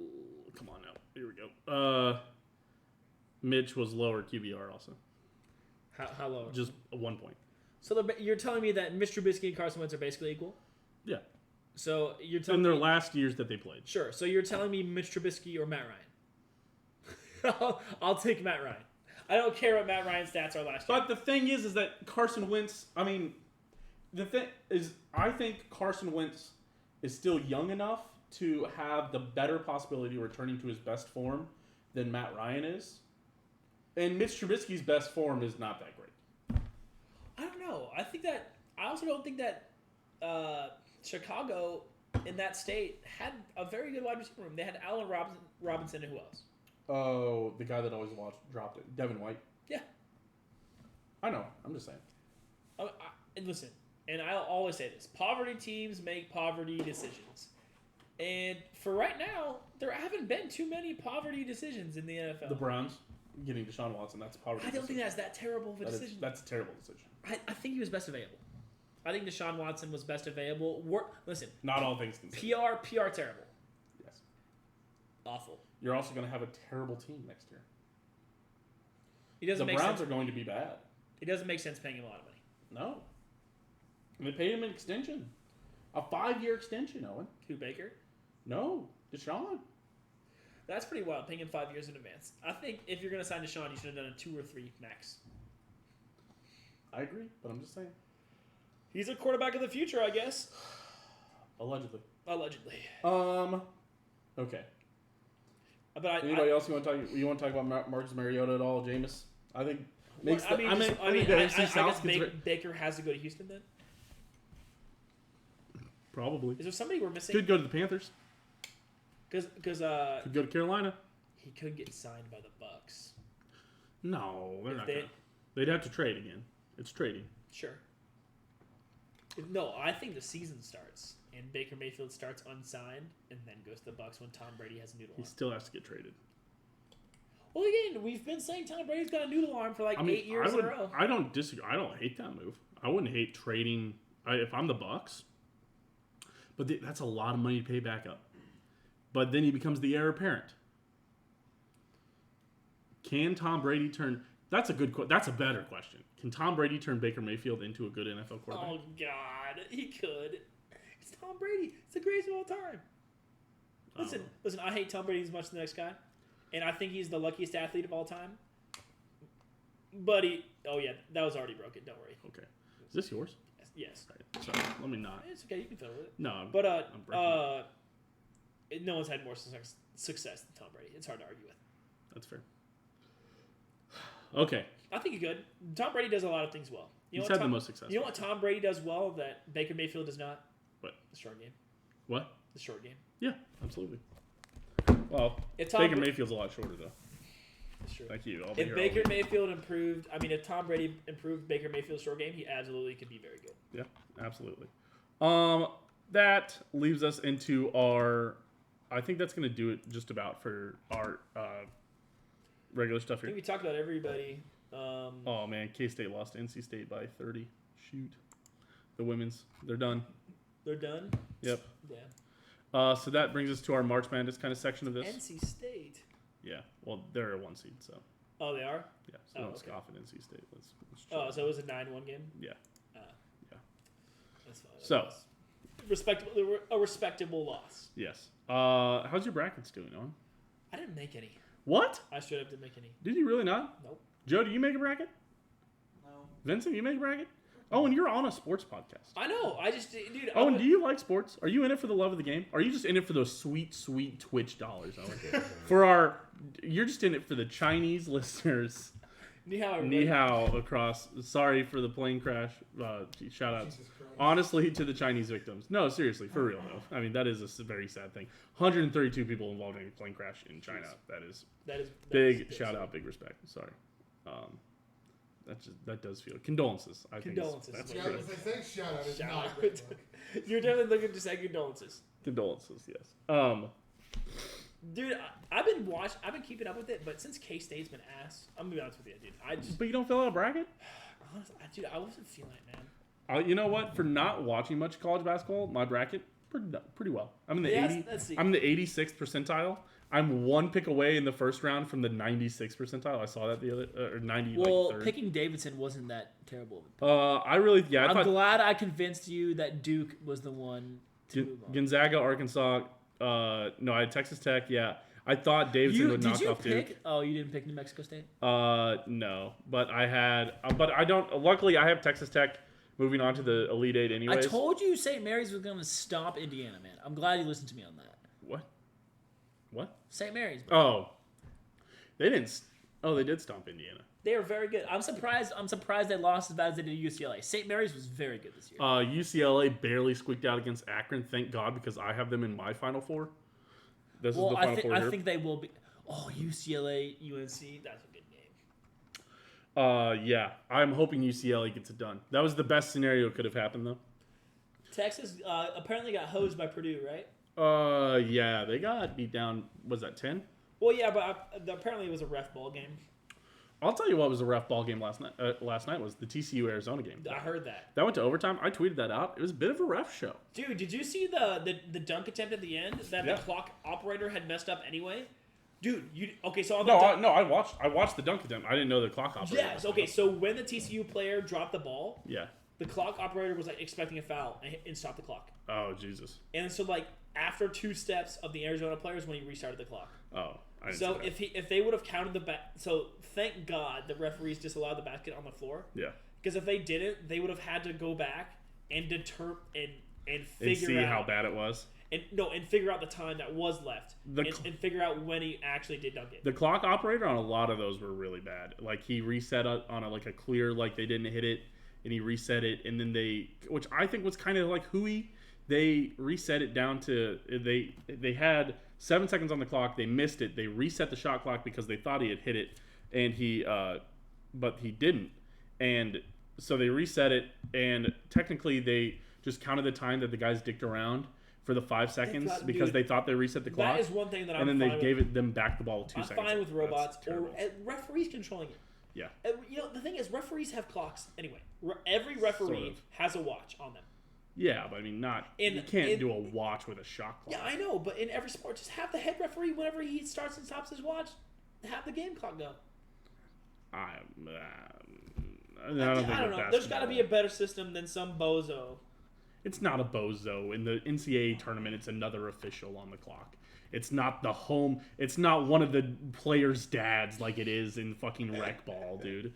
come on now. Here we go. Mitch was lower QBR also. How low? Just 1 point. So you're telling me that Mitch Trubisky and Carson Wentz are basically equal? Yeah. So you're telling in their last years that they played. Sure. So you're telling me Mitch Trubisky or Matt Ryan? I'll take Matt Ryan. I don't care what Matt Ryan's stats are last year. But the thing is that Carson Wentz. I mean, the thing is, I think Carson Wentz is still young enough to have the better possibility of returning to his best form than Matt Ryan is. And Mitch Trubisky's best form is not that great. I don't know. I also don't think that Chicago in that state had a very good wide receiver room. They had Allen Robinson and who else? Oh, the guy that always dropped it. Devin White. Yeah. I know. I'm just saying. And listen, and I'll always say this. Poverty teams make poverty decisions. And for right now, there haven't been too many poverty decisions in the NFL. The Browns getting Deshaun Watson, that's poverty. I don't think that's that terrible of a decision. That's a terrible decision. I think he was best available. I think Deshaun Watson was best available. Listen. Not all things considered. PR terrible. Yes. Awful. You're also going to have a terrible team next year. The Browns are going to be bad. It doesn't make sense paying him a lot of money. No. And they paid him an extension. A 5-year extension, Owen. Who, Baker? No, Deshaun. That's pretty wild, paying him 5 years in advance. I think if you're going to sign Deshaun, you should have done a 2 or 3 max. I agree, but I'm just saying. He's a quarterback of the future, I guess. Allegedly. Allegedly. Okay. But Anybody else you want to talk about Marcus Mariota at all, Jameis? I think makes I I think I the AFC South guess gets Baker has to go to Houston then. probably Is there somebody we're missing? could go to the Panthers. Because Could go to Carolina. he could get signed by the Bucks. No, they're If not. they- Gonna. They'd have to trade again. It's trading. Sure. No, I think the season starts and Baker Mayfield starts unsigned and then goes to the Bucks when Tom Brady has a noodle He arm. still has to get traded. Well, again, we've been saying Tom Brady's got a noodle arm for like 8 years in a row. I don't disagree. I don't hate that move. I wouldn't hate trading if I'm the Bucks. But that's a lot of money to pay back up. But then he becomes the heir apparent. Can Tom Brady turn? That's a good. That's a better question. Can Tom Brady turn Baker Mayfield into a good NFL quarterback? Oh God, he could. It's Tom Brady. It's the greatest of all time. Listen. I hate Tom Brady as much as the next guy, and I think he's the luckiest athlete of all time. But oh yeah, that was already broken. Don't worry. Okay. Is this yours? Yes. Right. Sorry. Let me not. It's okay. You can fiddle with it. No. But I'm breaking it. no one's had more success than Tom Brady. It's hard to argue with. That's fair. Okay. I think he could. Tom Brady does a lot of things well. He's had the most success. You know what Tom Brady does well that Baker Mayfield does not? What? The short game. What? The short game. Yeah, absolutely. Well, If Baker Mayfield's a lot shorter, though. That's true. Thank you. I'll be If here Baker all week. Mayfield if Tom Brady improved Baker Mayfield's short game, he absolutely could be very good. Yeah, absolutely. That leaves us into our. I think that's going to do it just about for our regular stuff I here. think we talked about everybody. Oh man, K-State lost to NC State by 30. Shoot, the women's, they're done. They're done. Yep. Yeah. So that brings us to our March Madness kind of section of this. NC State. Yeah. Well, they're a 1 seed, so Oh, they are. yeah. So don't scoff at NC State. Let's Oh, chill. so it was a 9-1 game. Yeah. Yeah. That's fine. So a respectable loss. yes. How's your brackets doing, Owen? I didn't make any. What? I straight up didn't make any. Did you really not? Nope. Joe, do you make a bracket? No. Vincent, you make a bracket? Oh, and you're on a sports podcast. I know. I just, dude. Oh, and do you like sports? Are you in it for the love of the game? Or are you just in it for those sweet, sweet Twitch dollars, Owen? You're just in it for the Chinese listeners. Ni hao. Ni hao across. Sorry for the plane crash. Shout out. Jesus Christ. Honestly, to the Chinese victims. No, seriously, for real though. I mean, that is a very sad thing. 132 people involved in a plane crash in China. That is big. Shout out, big respect. Sorry. That does feel condolences. I think Condolences. that's Yeah, what as I say, shout out. It's Shout not out. a great book. You're definitely looking to say condolences. condolences. Yes. Dude, I've been keeping up with it, but since K-State's been ass, I'm gonna be honest with you, dude. But you don't fill out a bracket? Honestly, dude, I wasn't feeling it, man. You know what? For not watching much college basketball, my bracket pretty well. I'm in the Yes, 80. let's see. I'm in the 86th percentile. I'm one pick away in the first round from the 96th percentile. I saw that the other or 90. Well, like third. picking Davidson wasn't that terrible. I really I I'm thought glad I convinced you that Duke was the one to move on. Gonzaga, Arkansas. No, I had Texas Tech. Yeah, I thought Davidson would knock off Duke. Oh, you didn't pick New Mexico State? No, but I had. But I don't. Luckily, I have Texas Tech moving on to the Elite Eight anyways. I told you St. Mary's was going to stomp Indiana, man. I'm glad you listened to me on that. What? St. Mary's. Oh, they didn't. Oh, they did stomp Indiana. They were very good. I'm surprised they lost as bad as they did to UCLA. St. Mary's was very good this year. UCLA barely squeaked out against Akron. Thank God, because I have them in my Final Four. This is the Final Four here. I think they will be. Oh, UCLA, UNC. That's a good game. Yeah, I'm hoping UCLA gets it done. That was the best scenario could have happened, though. Texas apparently got hosed by Purdue, right? Yeah, they got beat down. Was that 10? Well, yeah, but apparently it was a ref ball game. I'll tell you what was a ref ball game last night. Last night was the TCU Arizona game. I heard that. That went to overtime. I tweeted that out. It was a bit of a ref show. Dude, did you see the dunk attempt at the end that the clock operator had messed up anyway? Dude, so on the I watched the dunk attempt. I didn't know the clock operator. Yes, okay. So when the TCU player dropped the ball, yeah, the clock operator was like expecting a foul and stopped the clock. Oh Jesus! And so like after 2 steps of the Arizona players when he restarted the clock. Oh, I didn't so see that. if they would have counted the so thank God the referees disallowed the basket on the floor. Yeah. Because if they didn't, they would have had to go back and and And figure see out how bad it was. and figure out the time that was left The and figure out when he actually did dunk it. The clock operator on a lot of those were really bad. Like he reset on a clear, like they didn't hit it, and he reset it, and then which I think was kind of like hooey. They reset it down to they had 7 seconds on the clock. They missed it. They reset the shot clock because they thought he had hit it, and but he didn't. And so they reset it, and technically they just counted the time that the guys dicked around for the 5 seconds because they thought they reset the clock. That is one thing that and then they gave them back the ball with 2 I'm seconds. fine with robots or referees controlling it. Yeah. The thing is, referees have clocks anyway. Every referee has a watch on them. Yeah, but I mean, you can't do a watch with a shot clock. Yeah, I know, but in every sport, just have the head referee whenever he starts and stops his watch, have the game clock go. I don't know. There's got to be a better system than some bozo. It's not a bozo. In the NCAA tournament, it's another official on the clock. It's not it's not one of the players' dads like it is in fucking rec ball, dude.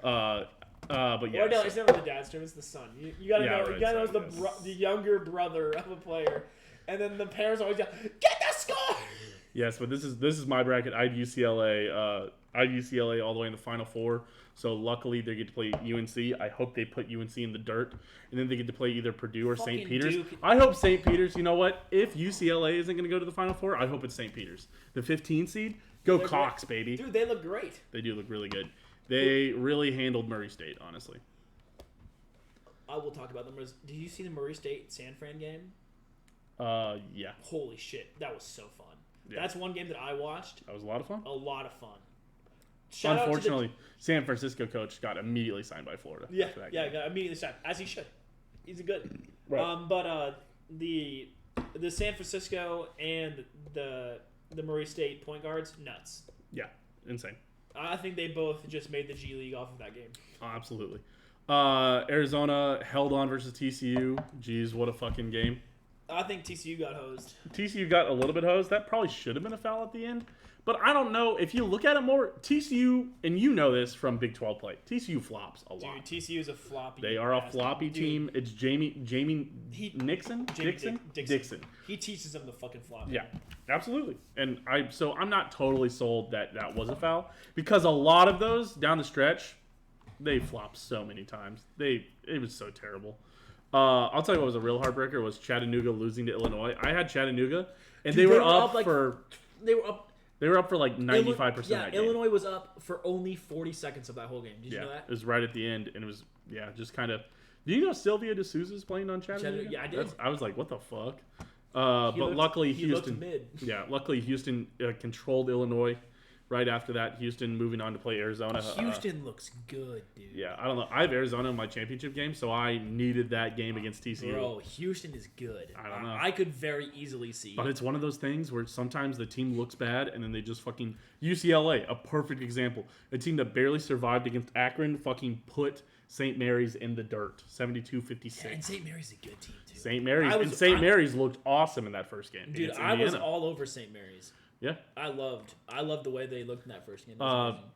But yeah. Or no, it's never the dad's term, it's the son. You gotta know. Right, you gotta know it's the younger brother of a player, and then the parents always go, "Get the score!" Yes, but this is my bracket. I had UCLA all the way in the Final Four. So luckily they get to play UNC. I hope they put UNC in the dirt, and then they get to play either Purdue or St. Peter's. Duke. I hope St. Peter's. You know what? If UCLA isn't going to go to the Final Four, I hope it's St. Peter's, the 15 seed. Go Cox, baby. Dude, they look great. They do look really good. They really handled Murray State, honestly. I will talk about them. Did you see the Murray State San Fran game? Yeah. Holy shit, that was so fun. Yeah. That's one game that I watched. That was a lot of fun. A lot of fun. Unfortunately, San Francisco coach got immediately signed by Florida. Yeah, got immediately signed, as he should. He's a good. Right. But the San Francisco and the Murray State point guards, nuts. Yeah, insane. I think they both just made the G League off of that game. Oh, absolutely. Arizona held on versus TCU. Jeez, what a fucking game. I think TCU got hosed. TCU got a little bit hosed. That probably should have been a foul at the end. But I don't know. If you look at it more, TCU, and you know this from Big 12 play, TCU flops a lot. Dude, TCU is a floppy. They are a floppy team. It's Jamie Dixon. He teaches them the fucking flop. Yeah, absolutely. And I'm not totally sold that was a foul because a lot of those down the stretch, they flopped so many times. It was so terrible. I'll tell you what was a real heartbreaker was Chattanooga losing to Illinois. I had Chattanooga, and they were up for 95%. Yeah, that game. Illinois was up for only 40 seconds of that whole game. Did you know that? It was right at the end, and it was just kind of. Do you know Sylvia D'Souza's playing on Chattanooga? Yeah, I did. I was like, what the fuck? Luckily Houston. Mid. Yeah, luckily Houston controlled Illinois. Right after that, Houston moving on to play Arizona. Houston looks good, dude. Yeah, I don't know. I have Arizona in my championship game, so I needed that game against TCU. Bro, Houston is good. I don't know. I could very easily see. But it's one of those things where sometimes the team looks bad, and then they just fucking... UCLA, a perfect example. A team that barely survived against Akron fucking put St. Mary's in the dirt. 72-56. Yeah, and St. Mary's a good team, too. St. Mary's looked awesome in that first game. Dude, I was all over St. Mary's. Yeah, I loved the way they looked in that first game.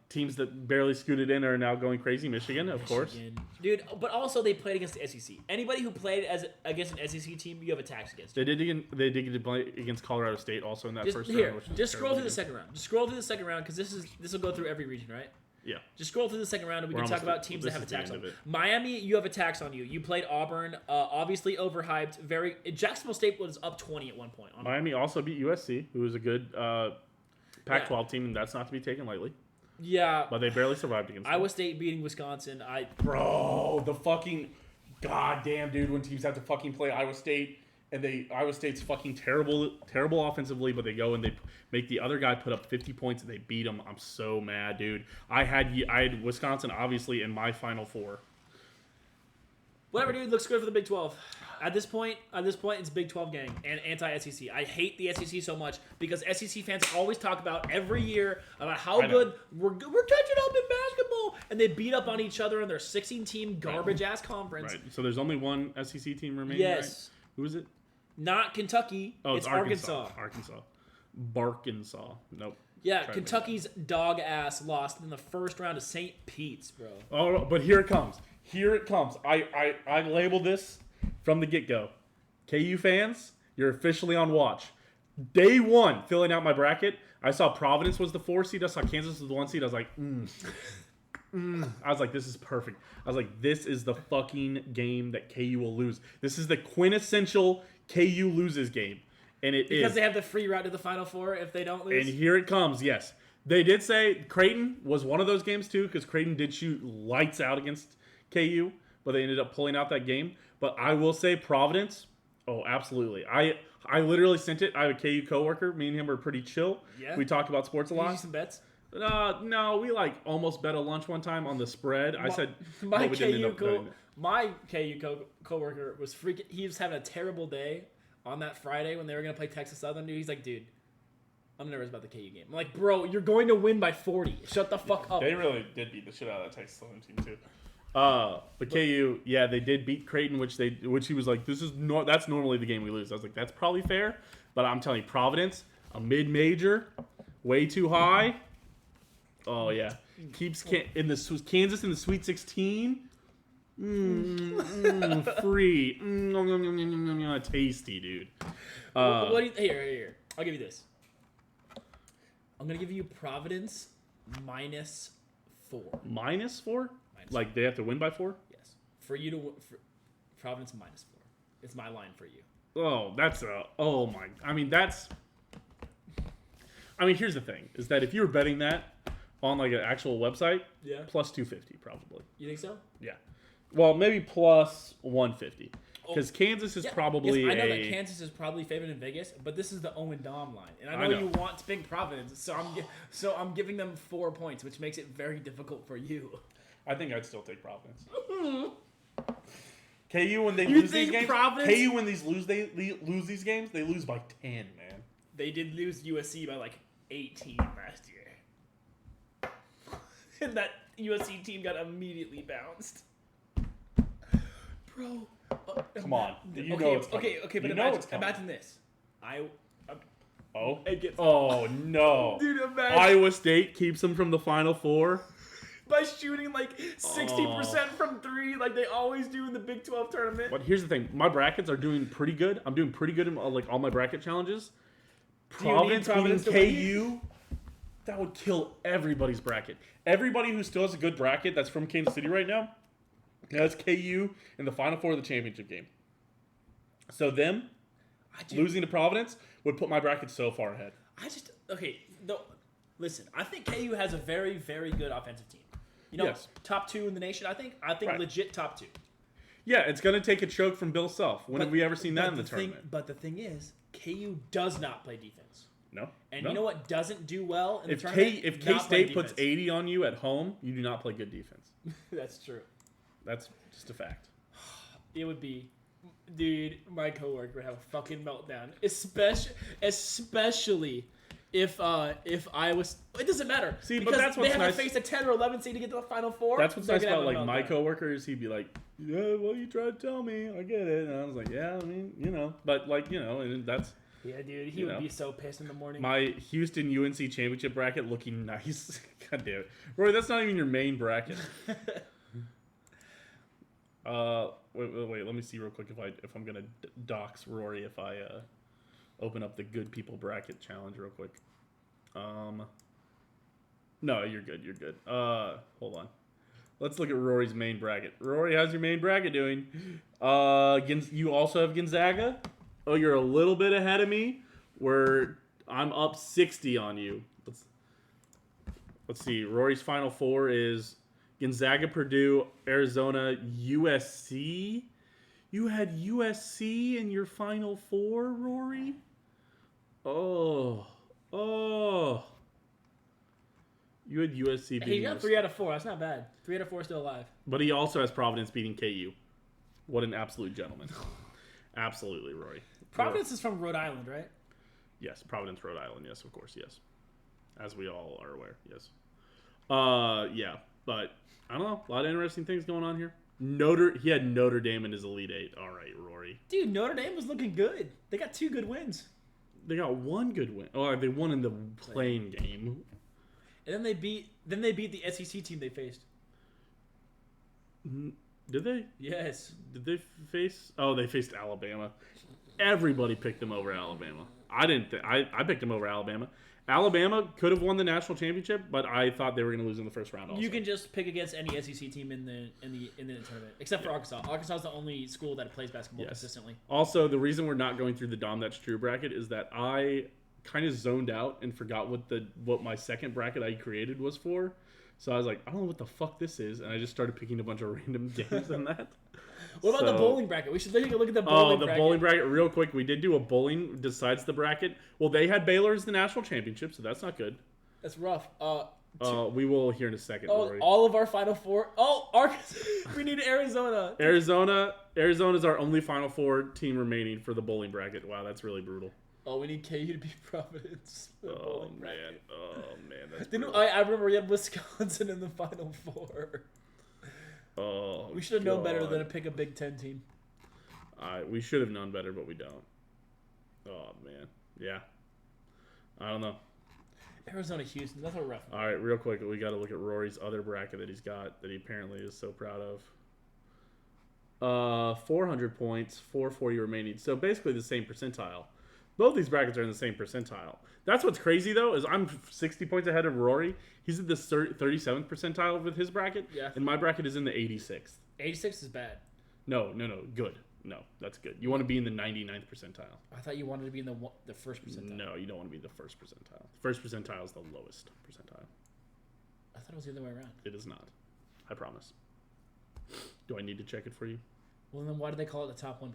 Teams that barely scooted in are now going crazy. Michigan, of course. Dude, but also they played against the SEC. Anybody who played against an SEC team, you have a tax against. They did get to play against Colorado State also in that first round. Just scroll through the second round. Just scroll through the second round because this will go through every region, right? Yeah. Just scroll through the second round and we can talk about teams that have a tax on. Miami, you have a tax on you. You played Auburn, obviously overhyped. Jacksonville State was up 20 at one point. Miami also beat USC, who was a good Pac-12 team, and that's not to be taken lightly. Yeah. But they barely survived against Iowa State beating Wisconsin. Bro, the fucking goddamn dude when teams have to fucking play Iowa State and Iowa State's fucking terrible offensively, but they go and they make the other guy put up 50 points and they beat him. I'm so mad, dude. I had Wisconsin obviously in my Final Four. Whatever, dude. Looks good for the Big 12. At this point, it's Big 12 gang and anti-SEC. I hate the SEC so much because SEC fans always talk about every year about how good we're catching up in basketball, and they beat up on each other in their 16-team garbage-ass conference. Right. So there's only one SEC team remaining, yes. Right? Who is it? Not Kentucky. Oh, it's Arkansas. Barkansas. Nope. Yeah, Kentucky's dog ass lost in the first round to St. Pete's, bro. Oh, but here it comes. I labeled this from the get-go. KU fans, you're officially on watch. Day one, filling out my bracket, I saw Providence was the 4 seed. I saw Kansas was the 1 seed. I was like, I was like, this is perfect. I was like, this is the fucking game that KU will lose. This is the quintessential KU loses game. And it because is. they have the free route to the Final Four if they don't lose. And here it comes, yes. They did say Creighton was one of those games too, because Creighton did shoot lights out against KU, but they ended up pulling out that game. But I will say Providence, oh, absolutely. I literally sent it. I have a KU coworker. Me and him are pretty chill. Yeah. We talk about sports a Did you lot. do some bets? No, we like almost bet a lunch one time on the spread. I said My we didn't end up betting it. My KU coworker was freaking. He was having a terrible day on that Friday when they were gonna play Texas Southern. Dude, he's like, dude, I'm nervous about the KU game. I'm like, bro, you're going to win by 40. Shut the fuck up. They really did beat the shit out of that Texas Southern team too. But KU, yeah, they did beat Creighton, which he was like, that's normally the game we lose. I was like, that's probably fair, but I'm telling you, Providence, a mid-major, way too high. Oh yeah, keeps Kansas in the Sweet 16. Free, tasty, dude. What do you, here. I'll give you this. I'm gonna give you Providence -4. -4? Like they have to win by 4? Yes. For you to for Providence -4. It's my line for you. Oh, here's the thing: is that if you were betting that on like an actual website, Yeah. plus 250 probably. You think so? Yeah. Well, maybe plus 150 because Kansas is probably. Yes, I know that Kansas is probably favored in Vegas, but this is the Owen Dahm line, and I know you want to pick Providence, so I'm giving them 4 points, which makes it very difficult for you. I think I'd still take Providence. KU when they lose these games. KU when they lose these games, they lose by 10, man. They did lose USC by like 18 last year, and that USC team got immediately bounced. Bro, come on. You okay, know it's coming. okay, but imagine this. Oh no. Dude, imagine. Iowa State keeps them from the Final Four. By shooting like 60% from 3, like they always do in the Big 12 tournament. But here's the thing: my brackets are doing pretty good. I'm doing pretty good in like all my bracket challenges. Providence beating KU, that would kill everybody's bracket. Everybody who still has a good bracket that's from Kansas City right now has KU in the Final Four of the championship game. So them losing to Providence would put my bracket so far ahead. Listen, I think KU has a very, very good offensive team. You know, top 2 in the nation, I think right. Legit top 2. Yeah, it's going to take a choke from Bill Self. When have we ever seen that in the tournament? But the thing is, KU does not play defense. No. And you know what doesn't do well in the tournament? If K-State puts 80 on you at home, you do not play good defense. That's true. That's just a fact. It would be... Dude, my coworker would have a fucking meltdown. Especially if I was... It doesn't matter. See, but that's what's nice. They have to face a 10 or 11 seed to get to the Final Four. That's what's nice about like my coworkers. He'd be like, yeah, well, you tried to tell me. I get it. And I was like, yeah, I mean, you know. But like, you know, and that's... Yeah, dude, he would be so pissed in the morning. My Houston UNC championship bracket looking nice. God damn it. Rory, that's not even your main bracket. Wait, let me see real quick if I'm gonna dox Rory if I open up the good people bracket challenge real quick. No, you're good. Hold on. Let's look at Rory's main bracket. Rory, how's your main bracket doing? You also have Gonzaga. Oh, you're a little bit ahead of me. I'm up 60 on you. Let's see. Rory's Final Four is Gonzaga, Purdue, Arizona, USC. You had USC in your Final Four, Rory? Oh. You had USC beating He got 3 out of 4. That's not bad. 3 out of 4 still alive. But he also has Providence beating KU. What an absolute gentleman. Absolutely, Rory. Providence is from Rhode Island, right? Yes, Providence, Rhode Island. Yes, of course, yes. As we all are aware, yes. Yeah, but I don't know. A lot of interesting things going on here. He had Notre Dame in his Elite Eight. All right, Rory. Dude, Notre Dame was looking good. They got 2 good wins. They got 1 good win. Oh, they won in the playing game. And then they beat the SEC team they faced. Did they? Yes. Did they face? Oh, they faced Alabama. Everybody picked them over Alabama. I didn't. I picked them over Alabama. Alabama could have won the national championship, but I thought they were going to lose in the first round. Also. You can just pick against any SEC team in the tournament, except for Arkansas. Arkansas is the only school that plays basketball consistently. Also, the reason we're not going through the Dahm That's True bracket is that I kind of zoned out and forgot what my second bracket I created was for. So I was like, I don't know what the fuck this is, and I just started picking a bunch of random games in that. What about the bowling bracket? We should take a look at the bowling bracket. Bowling bracket, real quick. We did do a bowling besides the bracket. Well, they had Baylor as the national championship, so that's not good. That's rough. We will here in a second. Oh, all of our Final Four. Oh, Arkansas. We need Arizona. Arizona's our only Final Four team remaining for the bowling bracket. Wow, that's really brutal. Oh, we need KU to beat Providence. Oh man, that's brutal. I remember we had Wisconsin in the Final Four. Oh, we should have known better than to pick a Big Ten team. We should have known better, but we don't. Oh man, yeah. I don't know. Arizona, Houston, that's a rough one. All right, real quick, we got to look at Rory's other bracket that he's got that he apparently is so proud of. 400 points, 440 remaining. So basically the same percentile. Both these brackets are in the same percentile. That's what's crazy, though, is I'm 60 points ahead of Rory. He's at the 37th percentile with his bracket, and my bracket is in the 86th. 86 is bad. No, good. No, that's good. You want to be in the 99th percentile. I thought you wanted to be in the first percentile. No, you don't want to be the first percentile. The first percentile is the lowest percentile. I thought it was the other way around. It is not. I promise. Do I need to check it for you? Well, then why do they call it the top 1%?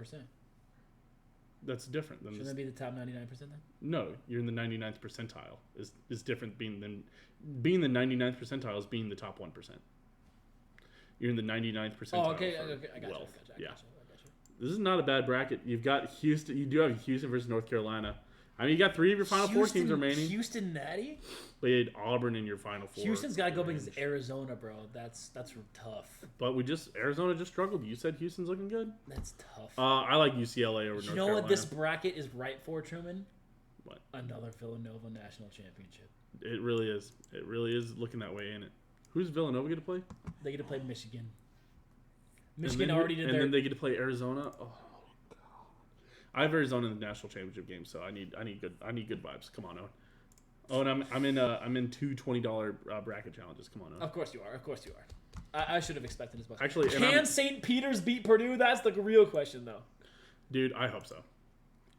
That's different than. Shouldn't that be the top 99% then? No, you're in the 99th percentile. Is different being the 99th percentile is being the top 1%. You're in the 99th percentile. Oh, okay. I got wealth. You. Yeah. This is not a bad bracket. You've got Houston. You do have Houston versus North Carolina. I mean, you got 3 of your Final Four teams remaining. Houston Natty? But you had Auburn in your Final Four. Houston's got to go against Arizona, bro. That's tough. But Arizona just struggled. You said Houston's looking good? That's tough. I like UCLA over North Carolina. You know what this bracket is right for, Truman? What? Another Villanova national championship. It really is. It really is looking that way, ain't it? Who's Villanova going to play? They get to play Michigan. Michigan already did their... And then they get to play Arizona? Oh. I have Arizona in the national championship game, so I need good vibes. Come on, Owen. Oh, and I'm in two $20 bracket challenges. Come on, Owen. Of course you are. I should have expected as much. Actually, can St. Peter's beat Purdue? That's the real question, though. Dude, I hope so.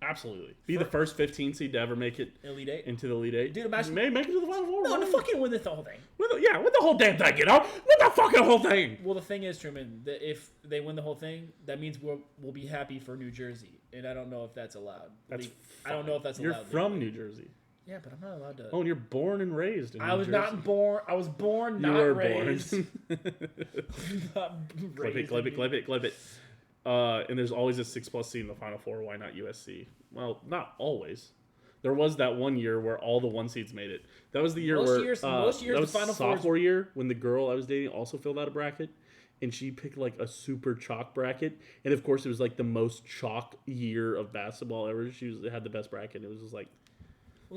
Absolutely. Be the first 15 seed to ever make it Elite Eight. into the Elite Eight. Dude, imagine make it to the Final Four. No, to fucking win the whole thing. Win the whole damn thing, you know? Win the fucking whole thing. Well, the thing is, Truman, that if they win the whole thing, that means we'll be happy for New Jersey, and I don't know if that's allowed. I don't know if that's allowed. You're from New Jersey. Yeah, but I'm not allowed to. Oh, and you're born and raised in New Jersey. Not born. I was born, not raised. You were born. Clip it. And there's always a 6+ seed in the Final Four. Why not USC? Well, not always. There was that one year where all the 1 seeds made it. That was the year most years, that was the Final sophomore year when the girl I was dating also filled out a bracket, and she picked like a super chalk bracket. And of course, it was like the most chalk year of basketball ever. She had the best bracket. It was just like,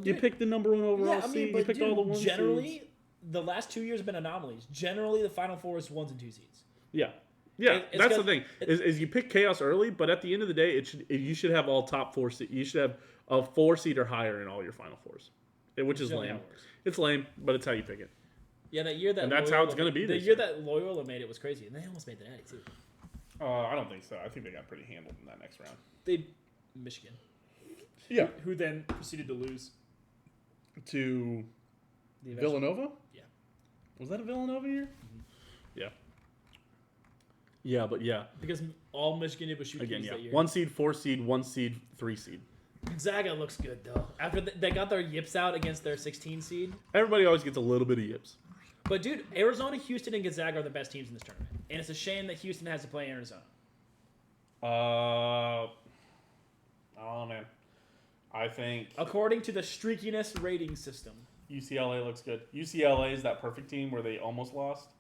you picked the number 1 overall seed. You picked all the 1 generally, seeds. The last 2 years have been anomalies. Generally, the Final Four is 1s and 2 seeds. Yeah. Yeah, that's the thing. Is you pick chaos early, but at the end of the day, you should have all top 4 seed. You should have a 4 seed or higher in all your Final Fours, which is lame. It's lame, but it's how you pick it. Yeah, that year and that's how it's going to be. The year that Loyola made it was crazy, and they almost made the Natty too. I don't think so. I think they got pretty handled in that next round. Michigan. Yeah. Who then proceeded to lose to Villanova? Yeah. Was that a Villanova year? Mm-hmm. Yeah. Yeah, but yeah. Because all Michigan did was shoot again. keys Yeah. that year. 1 seed, 4 seed, 1 seed, 3 seed. Gonzaga looks good though. After they got their yips out against their 16 seed. Everybody always gets a little bit of yips. But dude, Arizona, Houston, and Gonzaga are the best teams in this tournament, and it's a shame that Houston has to play Arizona. Oh man, I think according to the streakiness rating system, UCLA looks good. UCLA is that perfect team where they almost lost,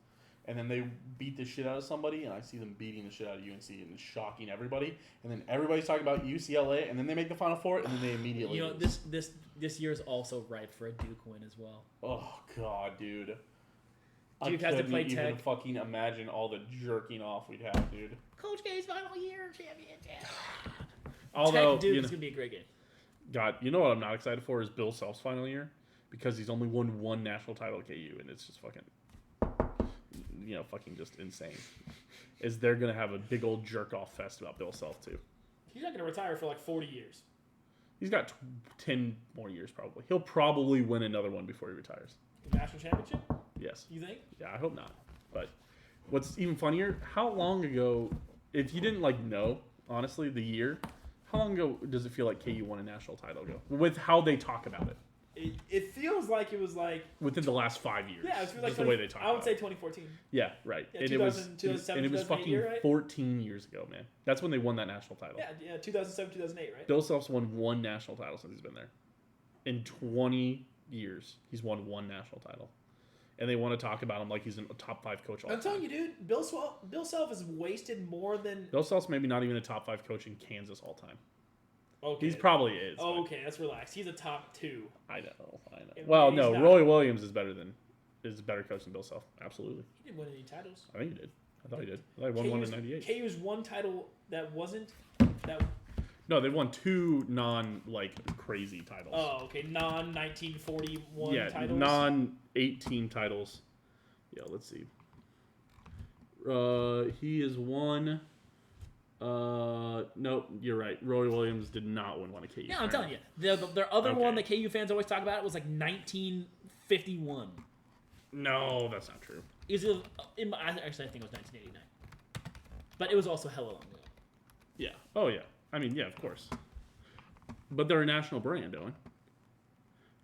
and then they beat the shit out of somebody, and I see them beating the shit out of UNC and shocking everybody, and then everybody's talking about UCLA, and then they make the Final Four, and then they immediately lose. This year is also ripe for a Duke win as well. Oh god, dude. Juke has to couldn't play even Tech. fucking imagine all the jerking off we'd have, dude. Coach K's final year championship. Although, Tech Duke you is know, gonna be a great game. God, you know what I'm not excited for is Bill Self's final year because he's only won one national title at KU, and it's just fucking, fucking just insane. Is they're gonna have a big old jerk off fest about Bill Self too? He's not gonna retire for like 40 years. He's got 10 more years probably. He'll probably win another one before he retires. National championship? Yes. You think? Yeah, I hope not. But what's even funnier, how long ago, if you didn't know, honestly, the year, how long ago does it feel like KU won a national title ago? With how they talk about it. It feels like it was like Within the last 5 years. yeah, it feels like just the way they talk I would about say it. 2014. Yeah, right. Yeah, and 2007, it was 2008 fucking year, right? 14 years ago, man. That's when they won that national title. Yeah, 2007, 2008, right? Bill Self's won one national title since he's been there. In 20 years, he's won one national title. And they want to talk about him like he's a top 5 coach all the I'm time. telling you, dude, Bill Self has wasted more than. Bill Self's maybe not even a top 5 coach in Kansas all time. Okay. He's probably is. Oh, okay, let's relax. He's a top 2. I know. And Well, he's no, not- Roy Williams is a better coach than Bill Self. Absolutely. He didn't win any titles. I think he did. I thought he did. I thought he won one in 98. KU's one title that wasn't that. No, they won 2 crazy titles. Oh, okay, non-1941 yeah, titles. non-18 titles. Yeah, let's see. He has won. Nope, you're right. Roy Williams did not win one at KU. Yeah, I'm telling you, their other Okay. one that KU fans always talk about was like 1951. No, that's not true. Actually, I think it was 1989, but it was also hella long ago. Yeah. Oh, yeah. I mean, yeah, of course. But they're a national brand, Owen.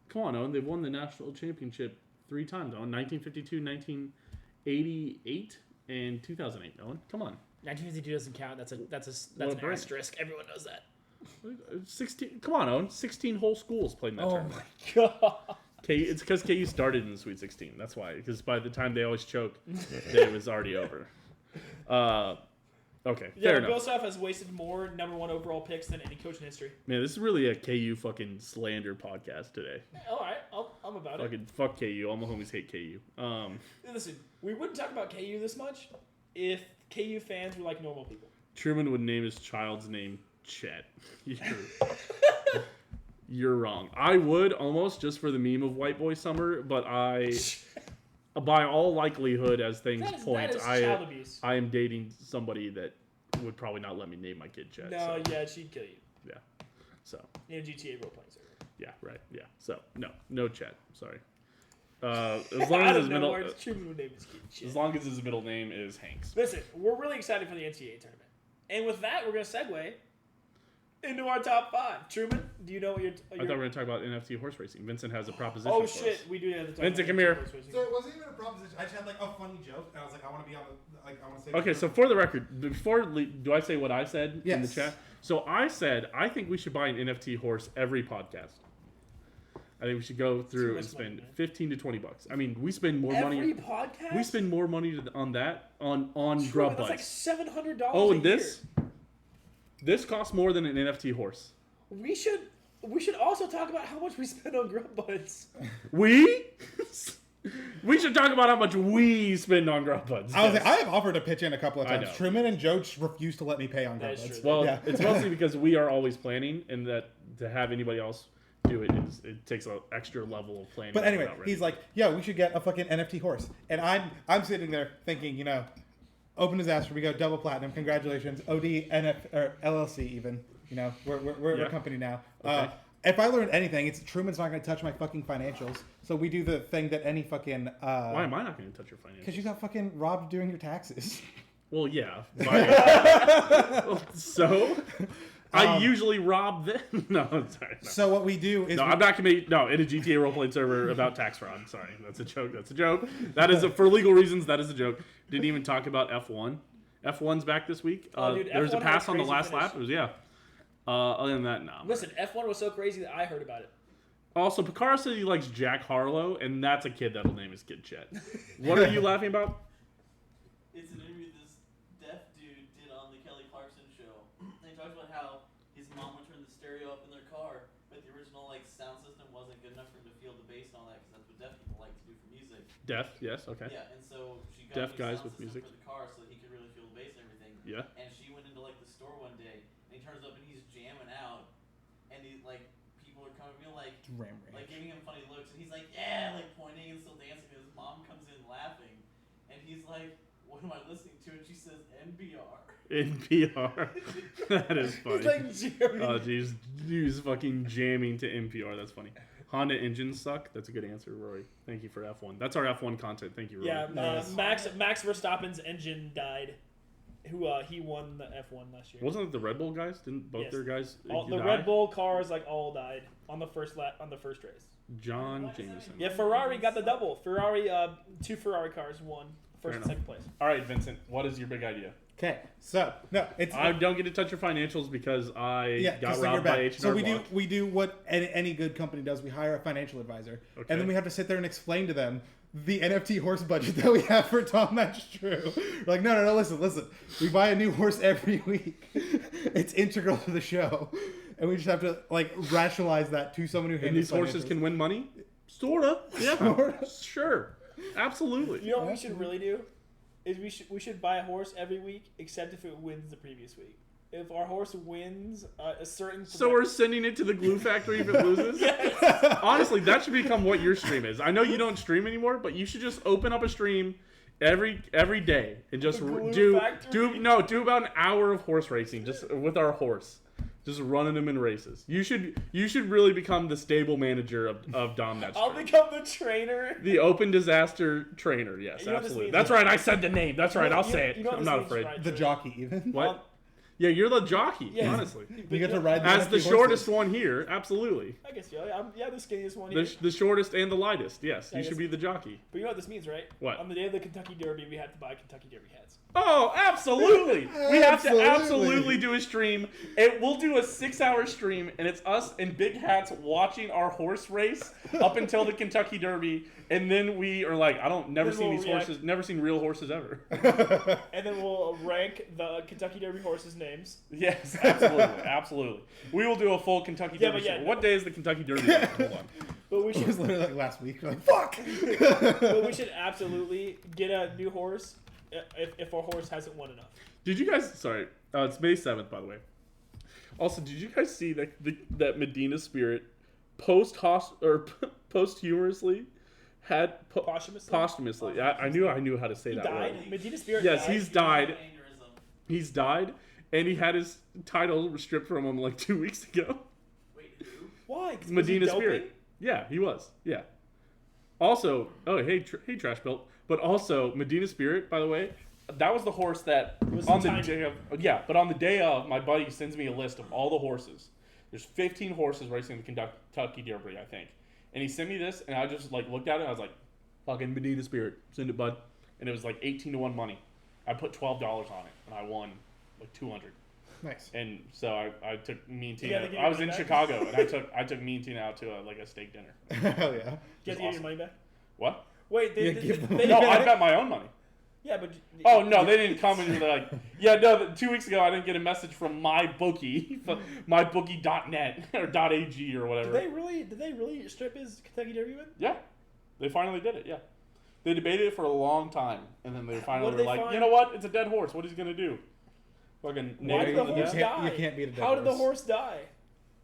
Come on, Owen. They've won the national championship 3 times, Owen. 1952, 1988, and 2008, Owen. Come on. 1952 doesn't count. That's an brand. asterisk. Everyone knows that. 16. Come on, Owen. 16 whole schools played in that Oh tournament. my god. It's because KU started in the Sweet 16. That's why. Because by the time they always choke, it was already over. Okay, Yeah, fair Bill enough. Self has wasted more #1 overall picks than any coach in history. Man, this is really a KU fucking slander podcast today. All right, I'm about it. Fucking fuck KU. All my homies hate KU. Listen, we wouldn't talk about KU this much if KU fans were like normal people. Truman would name his child's name Chet. You're wrong. I would almost just for the meme of White Boy Summer, but by all likelihood, as things point, that is child abuse. I am dating somebody that would probably not let me name my kid Chet. No, so, yeah, she'd kill you. yeah. So In a GTA role playing server. yeah, right. Yeah. So no Chet. Sorry. As long I as don't his know middle, where Truman would name his kid. Shit. as long as his middle name is Hanks. Listen, we're really excited for the NCAA tournament, and with that, we're gonna segue into our top 5. Truman, do you know what I thought we were going to talk about NFT horse racing. Vincent has a proposition. Oh for shit, us. we do have the top. Vincent, come here. So it wasn't even a proposition. I just had a funny joke, and I was like, I want to be on the I want to say. Okay, so for the record, do I say what I said in the Yes. chat? So I said I think we should buy an NFT horse every podcast. I think we should go through and much money, spend man. $15 to $20. I mean, we spend more Every money. podcast. We spend more money on that on Truman, grub that's like butts. $700. Oh, a and this costs more than an NFT horse. year. We should also talk about how much we spend on grub butts. We should talk about how much we spend on grub butts. I was yes. like, I have offered to pitch in a couple of I times. know. Truman and Joe just refused to let me pay on That is Grubbuds. true. Well, Yeah. it's mostly because we are always planning, and that to have anybody else do it takes an extra level of planning. But anyway, without ready. he's like, yeah, we should get a fucking NFT horse. And I'm sitting there thinking, open disaster, we go double platinum, congratulations, OD, or LLC even. We're Yeah. a company now. Okay. If I learned anything, it's Truman's not going to touch my fucking financials. So we do the thing that any fucking... Why am I not going to touch your finances? Because you got fucking robbed doing your taxes. Well, yeah. So I usually rob them. No, I'm sorry. No. So what we do is... No, I'm not committing. No, in a GTA roleplay server about tax fraud. Sorry, that's a joke. That's a joke. That is for legal reasons. That is a joke. Didn't even talk about F1. F1's back this week. Oh, dude, there was a F1 had a pass on the crazy last finish. lap. It was other than that, no. Listen, F1 was so crazy that I heard about it. Also, Picard says he likes Jack Harlow, and that's a kid that'll name his kid Chet. What are you laughing about? It's an interview this deaf dude did on the Kelly Clarkson show. He talks about how his mom would turn the stereo up in their car, but the original sound system wasn't good enough for him to feel the bass and all that, because that's what deaf people like to do for music. Deaf, yes, okay. Yeah, and so she got Deaf a new guys sound with system music. for the car so that he could really feel the bass and everything. Yeah. And she went into like the store one day, and he turns up and he's jamming out, and he like people are coming to me like giving him funny looks, and he's like yeah, like pointing and still dancing. And his mom comes in laughing, and he's like, "What am I listening to?" And she says NPR. NPR. That is funny. He's like jamming. Oh, jeez. He was fucking jamming to NPR. That's funny. Honda engines suck. That's a good answer, Rory. Thank you for F1. That's our F1 content. Thank you, Rory. Yeah, Nice. Max Verstappen's engine died. He won the F1 last year. Wasn't it the Red Bull guys? Didn't both Yes. their guys The die? Red Bull cars like all died on the first race. John Why does that Jameson. make Yeah, Ferrari got the double. Two Ferrari cars won Fair first and enough. second place. All right, Vincent. What is your big idea? Okay, so no, it's I don't get to touch your financials because I got 'cause then you're robbed by bad. H&R So Block. we do what any good company does. We hire a financial advisor, Okay. and then we have to sit there and explain to them the NFT horse budget that we have for Dahm. That's true. We're like, no, listen. We buy a new horse every week. It's integral to the show, and we just have to like rationalize that to someone who And handles these horses financials. can win money? Sorta. Yeah. Sorta. Sure. Absolutely. You know what we should really do? Is we should buy a horse every week, except if it wins the previous week. If our horse wins a certain, So we're sending it to the glue factory if it loses? Honestly, that should become what your stream is. I know you don't stream anymore, but you should just open up a stream every day and just The glue do factory? about an hour of horse racing just with our horse. Just running him in races. You should really become the stable manager of Dahm. I'll become the trainer. The open disaster trainer. Yes, You know what this absolutely. means, That's right? right. I said the name. That's right. I'll You- say it. you know what I'm this not means, afraid. right? the jockey even. What? Yeah, you're the jockey. Yeah. Honestly, You get to ride the as NFT the horses. shortest one here, absolutely. I guess I'm the skinniest one The, here. the shortest and the lightest. Yes, I you guess- should be the jockey. But you know what this means, right? What? On the day of the Kentucky Derby, we have to buy Kentucky Derby hats. Oh, absolutely. We have to Absolutely. absolutely do a stream. We'll do a 6-hour stream, and it's us in big hats watching our horse race up until the Kentucky Derby, and then we are like, never Then seen we'll these react. horses, never seen real horses ever. And then we'll rank the Kentucky Derby horses' names. Yes, absolutely, absolutely. We will do a full Kentucky Yeah, Derby but yeah, show. no. What day is the Kentucky Derby? Hold on. But we It was should, literally like last week. Like, fuck. but we should absolutely get a new horse if our horse hasn't won enough. Did you guys? Sorry, it's May 7th, by the way. Also, did you guys see that Medina Spirit posthumously had Posthumously? I knew how to say He that died. word. Medina Spirit. Yes, died. he's died. Aneurysm. He's died, and he had his title stripped from him like 2 weeks ago. Wait, who? Why? 'Cause was he Medina doping? Spirit. Yeah, he was. Yeah. Also, hey, Trash Belt. But also, Medina Spirit, by the way, that was the horse that Was on the tiny. day of. Yeah, but on the day of, my buddy sends me a list of all the horses. There's 15 horses racing the Kentucky Derby, I think. And he sent me this, and I just like looked at it. And I was like, "Fucking Medina Spirit, send it, bud." And it was like 18-1 money. I put $12 on it, and I won like 200. Nice. And so I took me and You Tina. gotta give I your was in money back? Chicago, and I took me and Tina out to a steak dinner. Hell yeah. You have to get awesome. your money back. What? Wait, Yeah, give them- No, I bet my own money. Yeah, but. Oh no, they didn't come and they're like, yeah, no. 2 weeks ago, I didn't get a message from my bookie, mybookie.net or .ag or whatever. Did they really strip his Kentucky Derby win? Yeah, they finally did it. Yeah, they debated it for a long time, and then they finally What were did they like, find? you know what? It's a dead horse. What is he gonna do? Fucking Why nail did it the to the horse death? die? You can't beat a dead How did the horse. horse die?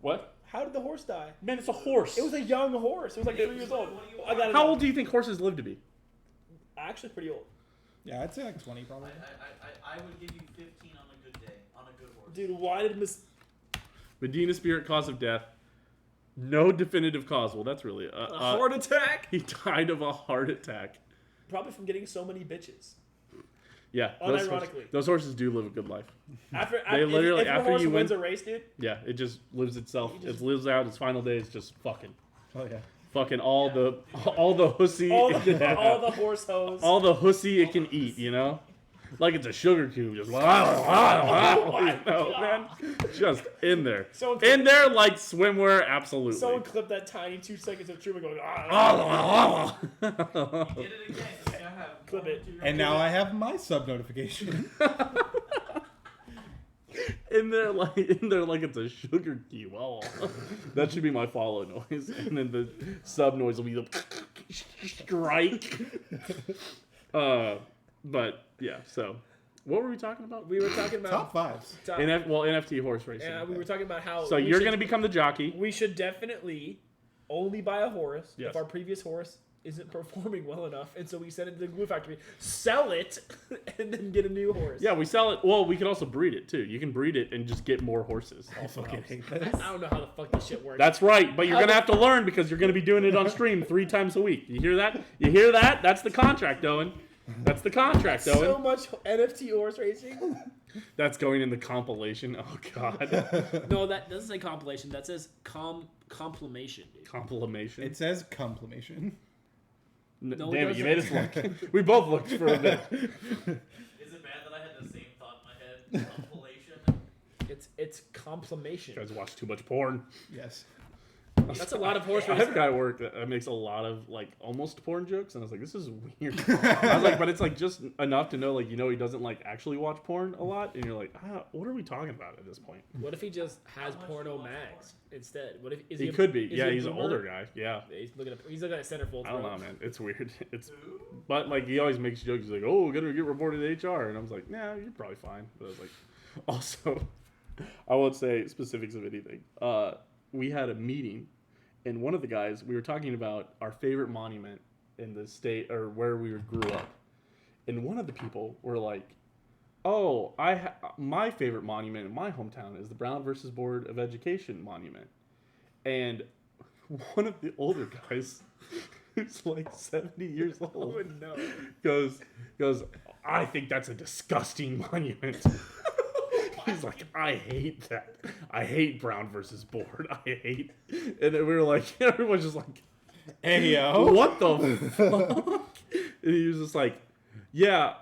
What? How did the horse die? Man, it's a horse. It was a young horse. It was like 3 years old. I got it. How old do you think horses live to be? Actually, pretty old. Yeah, I'd say like 20 probably. I would give you 15 on a good day, on a good horse. Dude, why did Miss? Medina Spirit, cause of death. No definitive cause. Well, that's really A heart attack? He died of a heart attack. Probably from getting so many bitches. Yeah, Unironically. those horses do live a good life. If your after horse you wins win- a race, dude. Yeah, it just lives itself. He just- It lives out its final days, just fucking Oh yeah. all the hussy, All the, yeah. all the horse hose. all the hussy it can eat, you know, like it's a sugar cube, just man, just in there, Someone in there like swimwear, absolutely. Someone clipped that tiny 2 seconds of Truman going. Get it again. It's gonna have Clip one, it. two, And now I have my sub notification. in there like it's a sugar cube. Oh, that should be my follow noise, and then the sub noise will be the. Strike. But yeah. So, what were we talking about? We were talking about Top fives. NFT horse racing. we were talking about how. So you're gonna become the jockey. We should definitely only buy a horse Yes. if our previous horse isn't performing well enough, and so we send it to the glue factory, sell it, and then get a new horse. Yeah, we sell it. Well, we could also breed it too. You can breed it and just get more horses. I fucking hate I this. don't know how the fuck this shit works. That's right, but you're gonna have to learn because you're gonna be doing it on stream 3 times a week. You hear that? You hear that? That's the contract, Owen. That's the contract, Owen. so much NFT horse racing. That's going in the compilation. Oh god. No, that doesn't say compilation. That says complimation, dude. Compilation. It says complimation. No, Damn it it, you made us doesn't. look. We both looked for a bit. Is it bad that I had the same thought in my head? Compilation. It's complimation. You guys watch too much porn. Yes. That's a lot of horse I have racing. a guy at work that makes a lot of like almost porn jokes, and I was like, "This is weird." I was like, "But it's like just enough to know, like, you know, he doesn't like actually watch porn a lot." And you're like, "What are we talking about at this point?" What if he just has much porno do you watch mags instead? What if is He a- could be. is Yeah, he a he's an boomer? older guy. Yeah. He's looking at centerfold. I don't know, man. It's weird. It's, but like he always makes jokes. He's like, "Oh, we're gonna get reported to HR," and I was like, "Nah, you're probably fine." But I was like, also, I won't say specifics of anything. We had a meeting, and one of the guys, we were talking about our favorite monument in the state or where we grew up, and one of the people were like, "Oh, my favorite monument in my hometown is the Brown versus Board of Education monument," and one of the older guys, who's like 70 years old, Oh no! goes, "I think that's a disgusting monument." He's like, "I hate that. I hate Brown versus Board. I hate." And then we were like, everyone's just like, Hey, yo. "What the fuck?" And he was just like, "Yeah."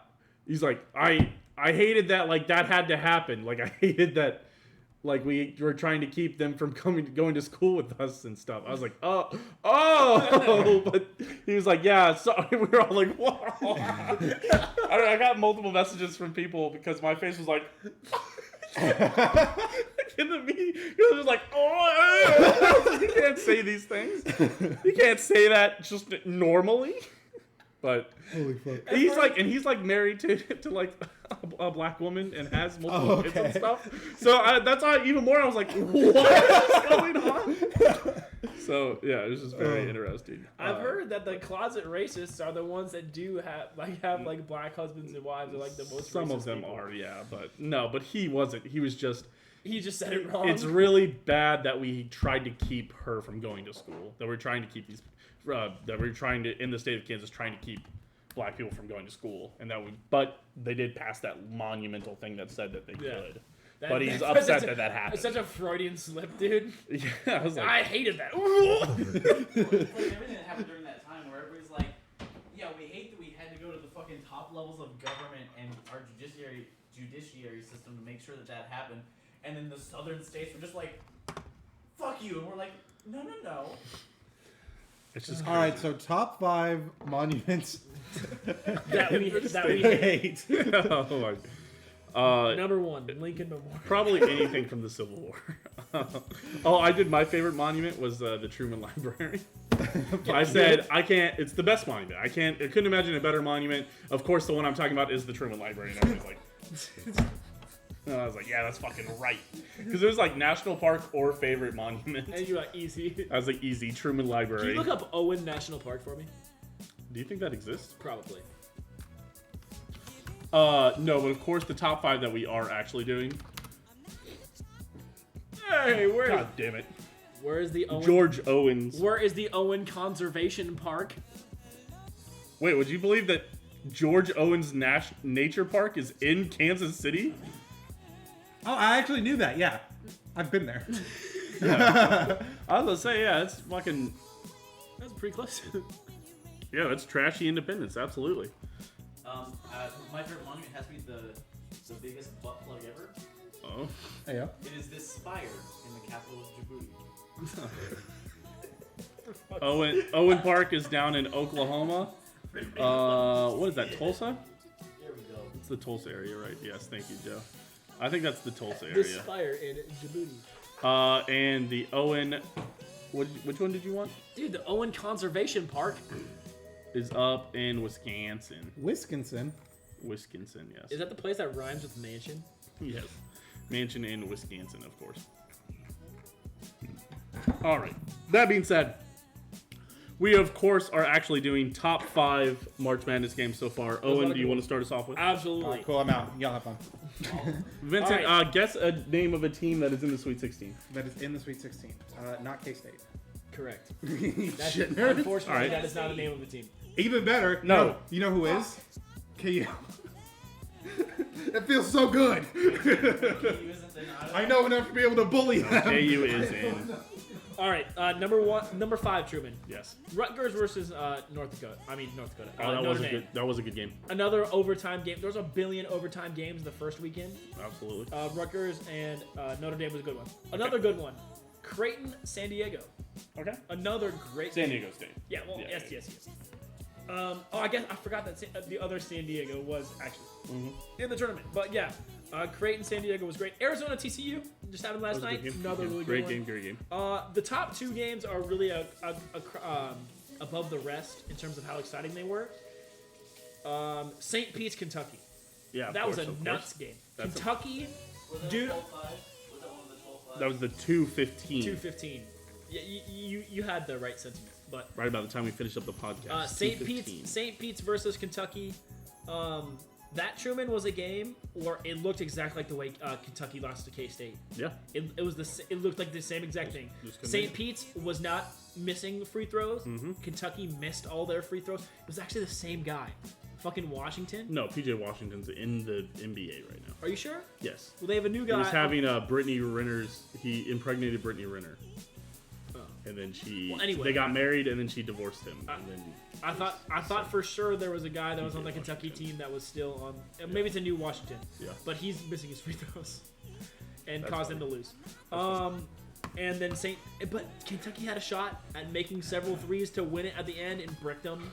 He's like, I hated that. Like that had to happen. Like I hated that. Like we were trying to keep them from going to school with us and stuff. I was like, oh, but he was like, "Yeah, sorry." We were all like, "Whoa." I got multiple messages from people because my face was like in the meeting. He was just like, "Oh, you can't say these things. You can't say that just normally." But Holy fuck. he's like married to like a black woman and has multiple kids and Okay. stuff. So that's why even more I was like, "What is going on?" So yeah, it was just very interesting. I've heard that the closet racists are the ones that do have black husbands and wives are like the most. Some racist of them people. are, yeah, but he wasn't. He was just. He just said it wrong. It's really bad that we tried to keep her from going to school. That we're trying to keep these. That we're trying to in the state of Kansas trying to keep black people from going to school, and but they did pass that monumental thing that said that they could. But he's upset that happened. It's such a Freudian slip, dude. Yeah, I was like, I hated that. It's like everything that happened during that time where everybody's like, "Yeah, we hate that we had to go to the fucking top levels of government and our judiciary system to make sure that happened." And then the southern states were just like, "Fuck you," and we're like, "No." it's just All right, so top 5 monuments that we I hate. oh my. Number 1, Lincoln Memorial. Probably anything from the Civil War. Oh, I did my favorite monument was the Truman Library. I said I can't. It's the best monument. I couldn't imagine a better monument. Of course, the one I'm talking about is the Truman Library, and everybody's like. And I was like, "Yeah, that's fucking right," because it was like national park or favorite monument. And you're like, easy. I was like, "Easy, Truman Library." Can you look up Owen National Park for me? Do you think that exists? Probably. No, but of course the top 5 that we are actually doing. Hey, God damn it, where is the Owen? George Owens. Where is the Owen Conservation Park? Wait, would you believe that George Owens Nature Park is in Kansas City? Oh, I actually knew that. Yeah. I've been there. I was gonna say, yeah, it's fucking. That's pretty close. Yeah, that's trashy independence, absolutely. My favorite monument has to be the biggest butt plug ever. Oh. Hey, yo. It is this spire in the capital of Djibouti. Owen Park is down in Oklahoma. What is that, Tulsa? There we go. It's the Tulsa area, right? Yes, thank you, Joe. I think that's the Tulsa The area. spire in Djibouti. And the Owen. Which one did you want? Dude, the Owen Conservation Park. is up in Wisconsin. Wisconsin. Wisconsin, yes. Is that the place that rhymes with mansion? Yes. Mansion in Wisconsin, of course. All right. That being said, we, of course, are actually doing top 5 March Madness games so far. Owen, do you want to start us off with? Absolutely. All right, cool. I'm out. Y'all have fun. Vincent, All right. guess a name of a team that is in the Sweet 16. That is in the Sweet 16. Not K-State. Correct. Shit, nerd. Unfortunately, All right. that is not the name of the team. Even better. No. You know who is? KU. It feels so good. I know enough to be able to bully them. KU is in. All right, number 5, Truman. Yes. Rutgers versus North Dakota. That Notre was a Dame. good. That was a good game. Another overtime game. There was a billion overtime games in the first weekend. Absolutely. Rutgers and Notre Dame was a good one. Another good one. Creighton, San Diego. Okay. Another great San game. Diego State. Yeah, well, Yeah, yes. I guess I forgot that the other San Diego was actually in the tournament. But yeah, Creighton, San Diego was great. Arizona, TCU just happened last That was a night. good game. Another really Great good game. one. Great game. The top 2 games are really above the rest in terms of how exciting they were. St. Pete's, Kentucky. Yeah. That was a nuts game. That's Kentucky, Was that dude. 12-5? Was that one of the 12-5? That was the 2:15. 2:15. Yeah, you had the right sentiment, but Right about the time we finished up the podcast. St. Pete's versus Kentucky. That Truman was a game where it looked exactly like the way Kentucky lost to K-State. Yeah. It looked like the same exact thing. Just couldn't St. make it. Pete's was not missing free throws. Mm-hmm. Kentucky missed all their free throws. It was actually the same guy. Fucking Washington. No, PJ Washington's in the NBA right now. Are you sure? Yes. Well, they have a new guy. He was having Brittany Renner's. He impregnated Brittany Renner, Oh. and then Well, anyway. they got married, and then she divorced him, and then I thought for sure there was a guy that was on the Kentucky team that was still on. Maybe it's a new Washington. Yeah. But he's missing his free throws, and That's caused funny. them to lose. And then but Kentucky had a shot at making several threes to win it at the end and bricked them.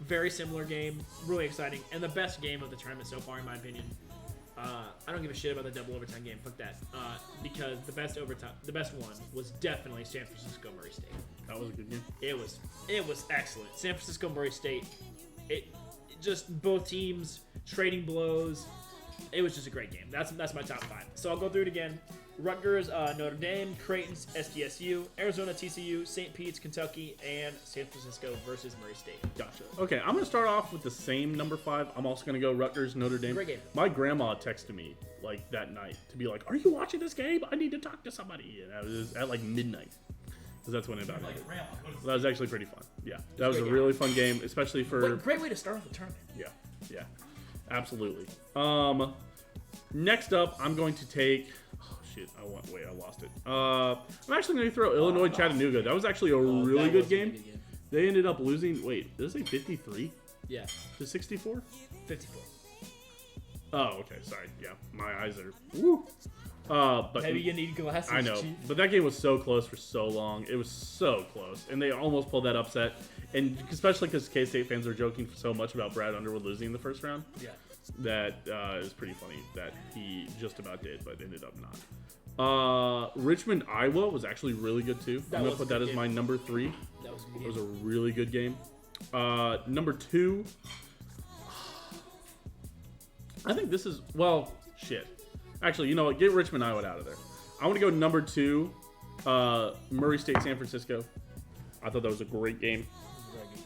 Very similar game, really exciting, and the best game of the tournament so far, in my opinion. I don't give a shit about the double overtime game. Fuck that. Because the best one was definitely San Francisco Murray State. that was a good game. It was excellent. San Francisco Murray State. It just both teams trading blows. It was just a great game. That's my top 5. So I'll go through it again. Rutgers, Notre Dame, Creighton, SDSU, Arizona, TCU, St. Pete's, Kentucky, and San Francisco versus Murray State. Gotcha. Okay, I'm gonna start off with the same number 5. I'm also gonna go Rutgers, Notre Dame. Great game. My grandma texted me like that night to be like, "Are you watching this game? I need to talk to somebody." And I was at like midnight, because that's when it about ended. Grandma, what is That was actually pretty fun. Yeah, that was a great game. really fun game, especially for. But great way to start off the tournament. Yeah, absolutely. Next up, I'm going to take. Oh shit! I lost it. I'm actually going to throw Illinois Chattanooga. That was actually a really That good was a game. good game. They ended up losing. Wait, did it say 53 Yeah, to 64? 54. Oh, okay. Sorry. Yeah, my eyes are. Woo. But Maybe you need glasses. I know, Chief. but that game was so close for so long. It was so close, and they almost pulled that upset. And especially because K-State fans are joking so much about Brad Underwood losing in the first round. Yeah. That is pretty funny that he just about did, but ended up not. Richmond, Iowa was actually really good too. That I'm gonna was put a that good as my game. number 3. That was a good It was game. a really good game. Number 2. I think this is shit. Actually, you know what? Get Richmond, Iowa out of there. I want to go number 2. Murray State, San Francisco. I thought that was a great game. It was a very good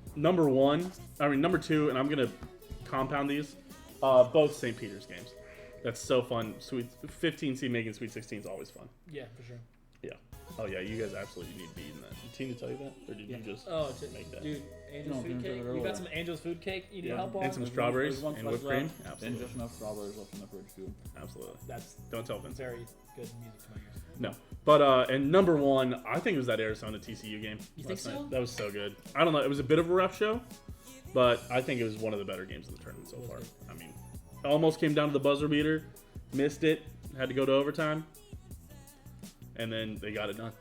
game. Number 2, and I'm gonna compound these. Both St. Peter's games. That's so fun. Sweet 15 seed making Sweet 16 is always fun. Yeah, for sure. Yeah. Oh yeah, you guys absolutely need to be in that. Did Tina tell you that, or did you just make that? Dude, Angel's No, food Tina cake. told it You earlier. got some Angel's food cake you need Yeah, help on? and some There's strawberries one and slice whipped cream. left, and Absolutely. just enough strawberries left in the fridge too. Absolutely. That's Don't tell Vince. very good music to my ears. No. But and number 1, I think it was that Arizona TCU game. You think last night. so? That was so good. I don't know. It was a bit of a rough show, but I think it was one of the better games of the tournament so far. I mean, almost came down to the buzzer beater, missed it, had to go to overtime, and then they got it done.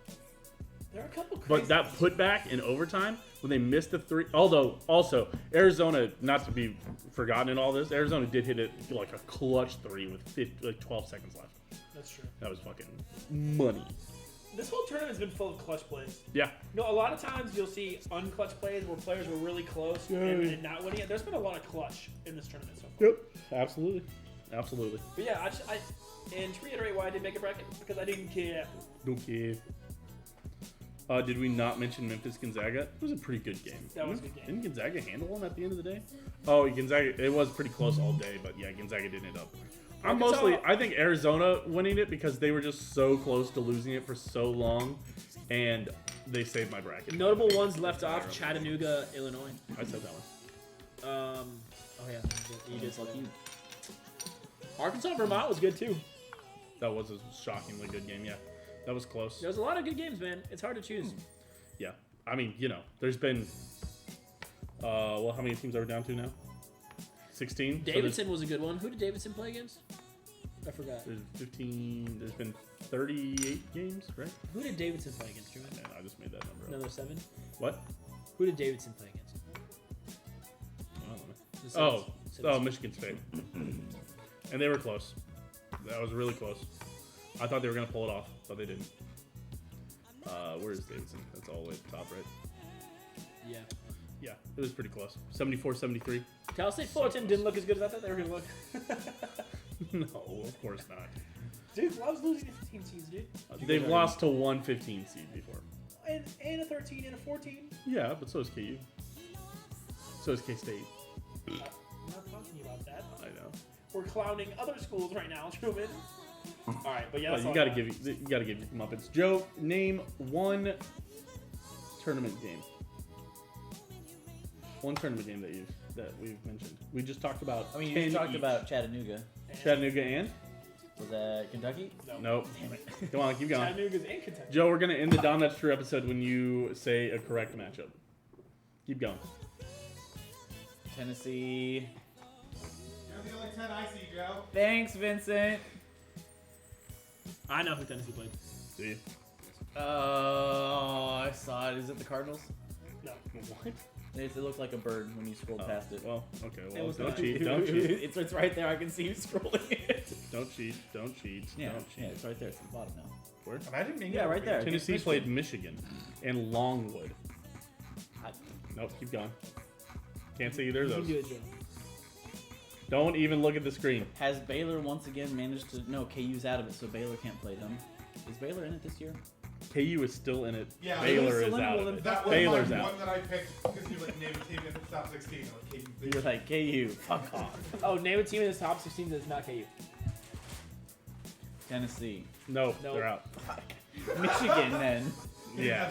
There are a couple crazy. But that putback in overtime when they missed the 3. Although also Arizona, not to be forgotten in all this, Arizona did hit it like a clutch 3 with 12 seconds left. That's true. That was fucking money. This whole tournament's been full of clutch plays. Yeah. A lot of times you'll see unclutch plays where players were really close and not winning it. There's been a lot of clutch in this tournament so far. Yep. Absolutely. Absolutely. But yeah, and to reiterate why I didn't make a bracket, because I didn't care. Don't care. Did we not mention Memphis Gonzaga? It was a pretty good game. That was a good game. Didn't Gonzaga handle them at the end of the day? Oh, Gonzaga. It was pretty close all day, but yeah, Gonzaga didn't end up. I think Arizona winning it because they were just so close to losing it for so long, and they saved my bracket. Notable ones left off: Chattanooga, Illinois. I said that one. Oh yeah, you did like you. Arkansas, Vermont was good too. That was a shockingly good game. Yeah, that was close. There's a lot of good games, man. It's hard to choose. Yeah, I mean, there's been. Well, how many teams are we down to now? 16. Davidson was a good one. Who did Davidson play against? I forgot. There's 15. There's been 38 games, right? Who did Davidson play against, Drew? Man, I just made that number up. Another 7? What? Who did Davidson play against? I don't know. Oh, Michigan State. And they were close. That was really close. I thought they were going to pull it off, but they didn't. Where is Davidson? That's all the way at the top, right? Yeah. Yeah, it was pretty close. 74-73. Cal State Fullerton didn't look as good as I thought they were going to look. No, of course not. Dude, loves losing to 15 seeds, dude. They've lost to one 15 seed before. And a 13 and a 14. Yeah, but so is KU. So is K-State. I'm not talking about that. I know. We're clowning other schools right now, Truman. All right, but yeah, Well, you gotta give your Muppets. Joe, name one tournament game. One tournament game that we've mentioned. We just talked about. I mean, you talked about Chattanooga. Chattanooga and? Was that Kentucky? No. Nope. Damn it. Come on, keep going. Chattanooga's in Kentucky. Joe, we're gonna end the Dahm That's True episode when you say a correct matchup. Keep going. Tennessee. You're the only 10 I see, Joe. Thanks, Vincent. I know who Tennessee played. See? Oh, I saw it. Is it the Cardinals? No. What? It looked like a bird when you scrolled past it. Well, okay. It Well, was don't not. cheat. Don't cheat. It's right there. I can see you scrolling it. Don't cheat. Don't cheat. Yeah, Don't cheat. yeah, it's right there. It's at the bottom now. Where? Imagine being Yeah, right there. Tennessee Against played Michigan and Longwood. I- Nope, keep going. Can't say either of You those. can do it, Joe. Don't even look at the screen. Has Baylor once again managed to... No, KU's out of it, so Baylor can't play them. Is Baylor in it this year? KU is still in it. Yeah, Baylor is still in it. out Well, of it. That was Baylor's my out. one that I picked because he was like, name a team in the top 16. I'm like, KU. You're like, KU, fuck off. Oh, name a team in the top 16 that's not KU. Tennessee. No, Nope. they're out. Michigan, then. Yeah.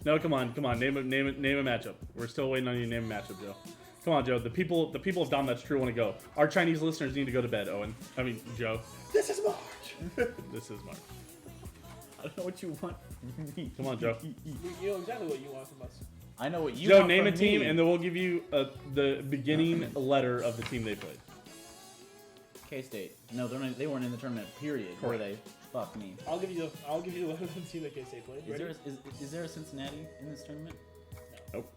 No, come on. Name a matchup. We're still waiting on you to name a matchup, Joe. Come on, Joe. The people of Dahm That's True want to go. Our Chinese listeners need to go to bed, Owen. I mean, Joe. This is March. This is Mark. I don't know what you want from me. Come on, Joe. You know exactly what you want from us. I know what you Joe, want name a from team, me. and then we'll give you the beginning letter of the team they played. K-State. No, they weren't in the tournament, period. Were Correct. they? Fuck me. I'll give you the team that K-State played. Is Ready? is there a Cincinnati in this tournament? Nope.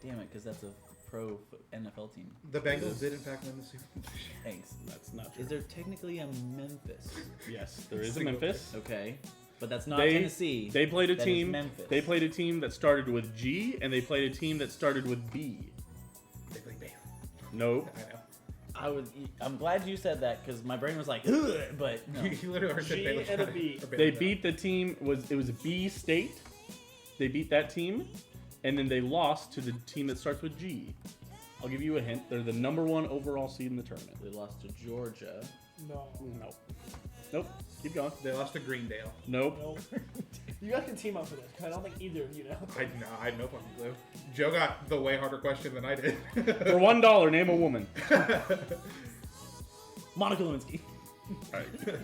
Damn it, because that's a pro NFL team. The Bengals did in fact win the Super Bowl. Thanks. That's not true. Is there technically a Memphis? Yes, there is a Single Memphis. Okay, but that's not They- Tennessee. They played a That is team. Memphis. They played a team that started with G, and they played a team that started with B. They played Baylor. Nope. I know. I'm glad you said that because my brain was like, ugh, but no. You literally already said G Baylor. and a B. or Baylor They shot. beat the team. It was B State. They beat that team, and then they lost to the team that starts with G. I'll give you a hint. They're the #1 overall seed in the tournament. They lost to Georgia. No. Nope. Nope. Keep going. They lost to Greendale. Nope. No. You guys can team up for this, 'cause I don't think either of you know. I had no fucking clue. Joe got the way harder question than I did. For $1, name a woman. Monica Lewinsky. All right.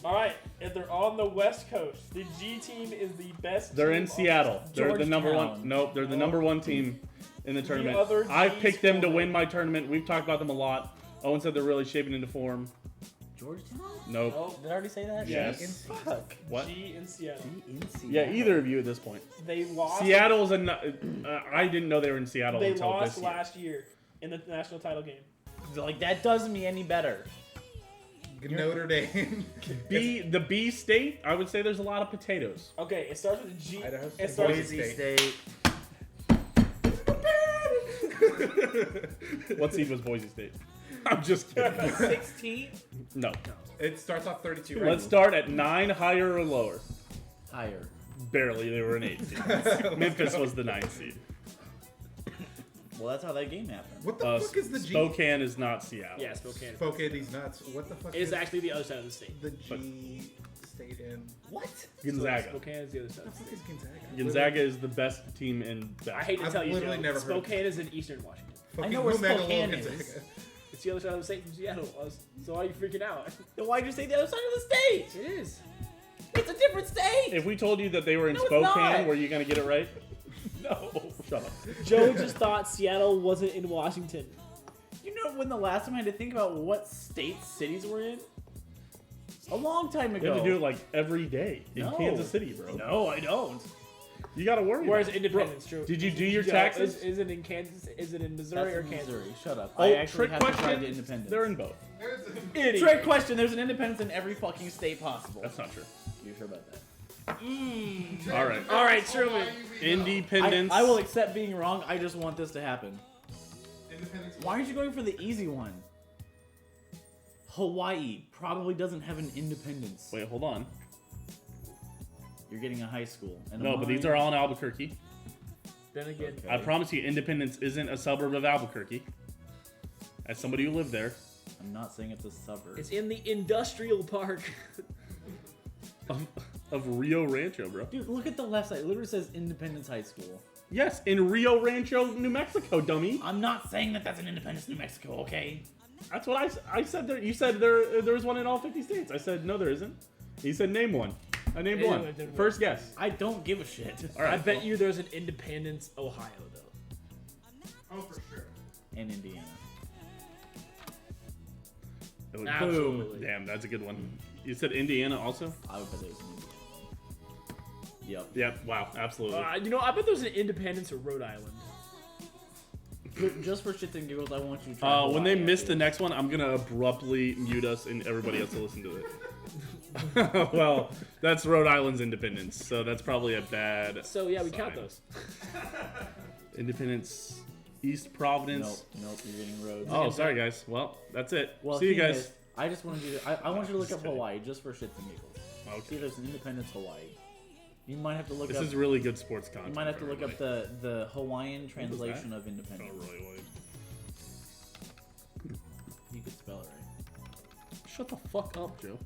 All right, if they're on the West Coast, the G team is the best. They're team in on- Seattle. They're the #1. Georgetown. Nope. They're the #1 team in the tournament. other I've G picked them to school. win my tournament. We've talked about them a lot. Owen said they're really shaping into form. Georgetown? Nope. No, Did I already say that? Yes. Fuck. What? G in Seattle. In Seattle. Yeah, either of you at this point. They lost. Seattle's I didn't know they were in Seattle They until lost this year. last year in the national title game. Like, that doesn't mean any better. Notre Dame. The B state, I would say there's a lot of potatoes. Okay, it starts with a G. Idaho It State. starts Boise with State. What seed was Boise State? I'm just kidding. 16. No. It starts off 32. Right? Let's start at 9, higher or lower. Higher. Barely, they were an 8 seed. Memphis was the 9 seed. Well, that's how that game happened. What the fuck is the G? Spokane is not Seattle. Yeah, Spokane. Spokane, these nuts. What the fuck It is actually the other side of the state. the G state in? What? Gonzaga. Spokane is the other side. What the fuck is Gonzaga? Gonzaga is the best team in I basketball. hate to I've tell you, literally Joe. never heard of Spokane is in eastern Washington. Fucking know where Megalo, Spokane is. Gonzaga. It's the other side of the state from Seattle was. So why are you freaking out? Then why'd you say the other side of the state? It is. It's a different state. If we told you that they were in No, it's Spokane, not. were you going to get it right? No. Shut up. Joe just thought Seattle wasn't in Washington. You know when the last time I had to think about what states cities were in? A long time ago. You have to do it like every day in No. Kansas City, bro. No, I don't. You got to worry. Where's about it. Independence? True. Did you do your Joe, taxes? Is it in Kansas? Is it in Missouri That's or in Kansas? Missouri. Shut up. Oh, I actually trick have to drive to question. Independence. They're in both. Idiot. Trick question. There's an Independence in every fucking state possible. That's not true. You sure about that? All right. All right, Truman. Independence. I will accept being wrong. I just want this to happen. Independence. Why aren't you going for the easy one? Hawaii probably doesn't have an independence. Wait, hold on. You're getting a high school. And a No, but these mine. are all in Albuquerque. Then again, Okay. I promise you, Independence isn't a suburb of Albuquerque. As somebody who lived there, I'm not saying it's a suburb. it's in the industrial park. of Rio Rancho, bro. Dude, look at the left side. It literally says Independence High School. Yes, in Rio Rancho, New Mexico, dummy. I'm not saying that that's an Independence, New Mexico, okay? That's what I said. There, you said there was one in all 50 states. I said no, there isn't. You said name one. I named Yeah, one. I did First guess. I don't give a shit. All right. I bet you there's an Independence, Ohio, though. Oh, for sure. And Indiana. Boom. Absolutely. Damn, that's a good one. You said Indiana also? I would bet there's an Indiana. Yep. Yep. Wow. Absolutely. You know, I bet there's an Independence or Rhode Island. Just for shits and giggles, I want you to try When they Hawaii, miss actually. the next one, I'm gonna abruptly mute us and everybody else to listen to it. Well, that's Rhode Island's independence, so that's probably a bad. So yeah, we count sign. those. Independence, East Providence. Nope, you're getting roads. Oh, sorry guys. Well, that's it. Well, See you thing guys. is, I just wanted you to. I want you to look Just up kidding. Hawaii just for shits and giggles. See, Okay. there's an Independence Hawaii. You might have to look This up. is really good sports content. You might have to for look up everybody. the Hawaiian translation that? of Oh, independence. really, William. You could spell it right. Shut the fuck up, Joe.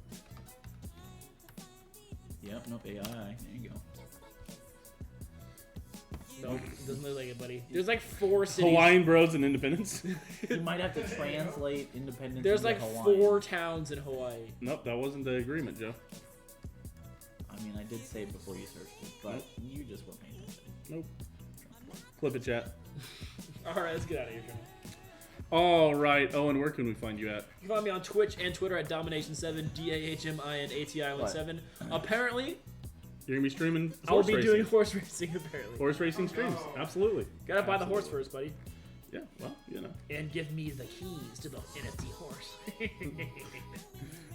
Yep. Nope. AI. There you go. No, doesn't look like it, buddy. There's like 4 cities. Hawaiian Bros and Independence. You might have to translate independence. There's into like Hawaiian. 4 towns in Hawaii. Nope, that wasn't the agreement, Joe. I mean, I did say it before you searched it, but you just weren't paying attention. Nope. Flip it, chat. All right, let's get out of here, John. All right, Owen, where can we find you at? You can find me on Twitch and Twitter at Domination7, DAHMINATI17. Apparently, You're gonna be streaming I'll horse be racing. doing horse racing. Apparently, Horse racing streams. no. Absolutely. gotta buy the horse Absolutely. first, buddy, Yeah, well, you know. and give me the keys to the NFT horse.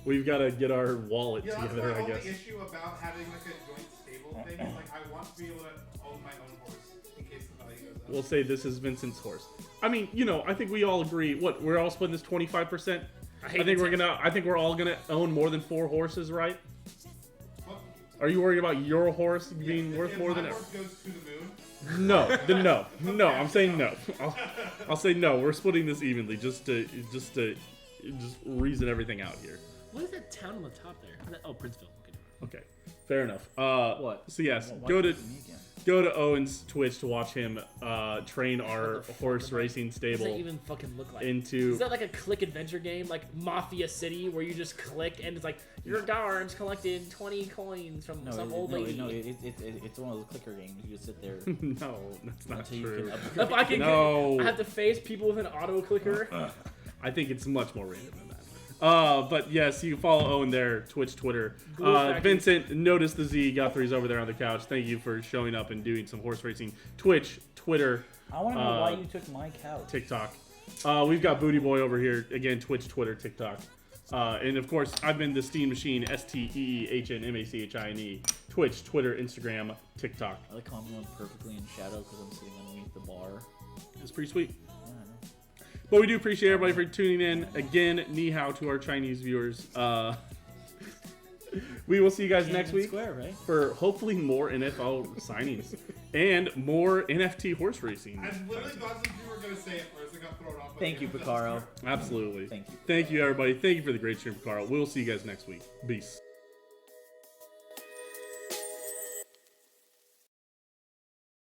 We've got to get our wallet Yeah, that's together, my I only guess. issue about having like a joint stable thing. Is like I want to be able to own my own horse in case the value goes up. We'll say this is Vincent's horse. I mean, you know, I think we all agree. What, we're all splitting this 25%? I think we're all gonna own more than 4 horses, right? Well, Are you worried about your horse being yes, worth if more my than horse ever? goes to the moon. No, then no. No, I'm saying no. I'll say no. We're splitting this evenly just to reason everything out here. What is that town on the top there? Oh, Princeville. Okay. Okay, fair enough. What? So yes, Why go did to you me again? go to Owen's Twitch to watch him train our What the fuck horse am I- racing What does that stable even fucking look like? into. Is that like a click adventure game, like Mafia City, where you just click and it's like your guards collected 20 coins from No, some old lady? it's one of those clicker games. You just sit there No, that's not until you true. can upgrade. If I can, No. I have to face people with an auto clicker. I think it's much more random than that. But yes, you can follow Owen there, Twitch, Twitter. Glue Factory. Vincent, notice the Z Guthrie's over there on the couch. Thank you for showing up and doing some horse racing. Twitch, Twitter, I want to know why you took my couch. TikTok. We've got Booty Boy over here again. Twitch, Twitter, TikTok. And of course, I've been the Steam Machine, STEEHNMACHINE, Twitch, Twitter, Instagram, TikTok. I like calling them perfectly in shadow because I'm sitting underneath the bar. It's pretty sweet. Yeah, I know. But we do appreciate everybody for tuning in. Again, ni hao to our Chinese viewers. We will see you guys next week Square, right? for hopefully more NFL signings and more NFT horse racing. I literally thought some people were going to say it first. I got thrown off. Thank you, Picaro. Absolutely. Thank you. Thank you, everybody. Thank you for the great stream, Carl. We'll see you guys next week. Peace.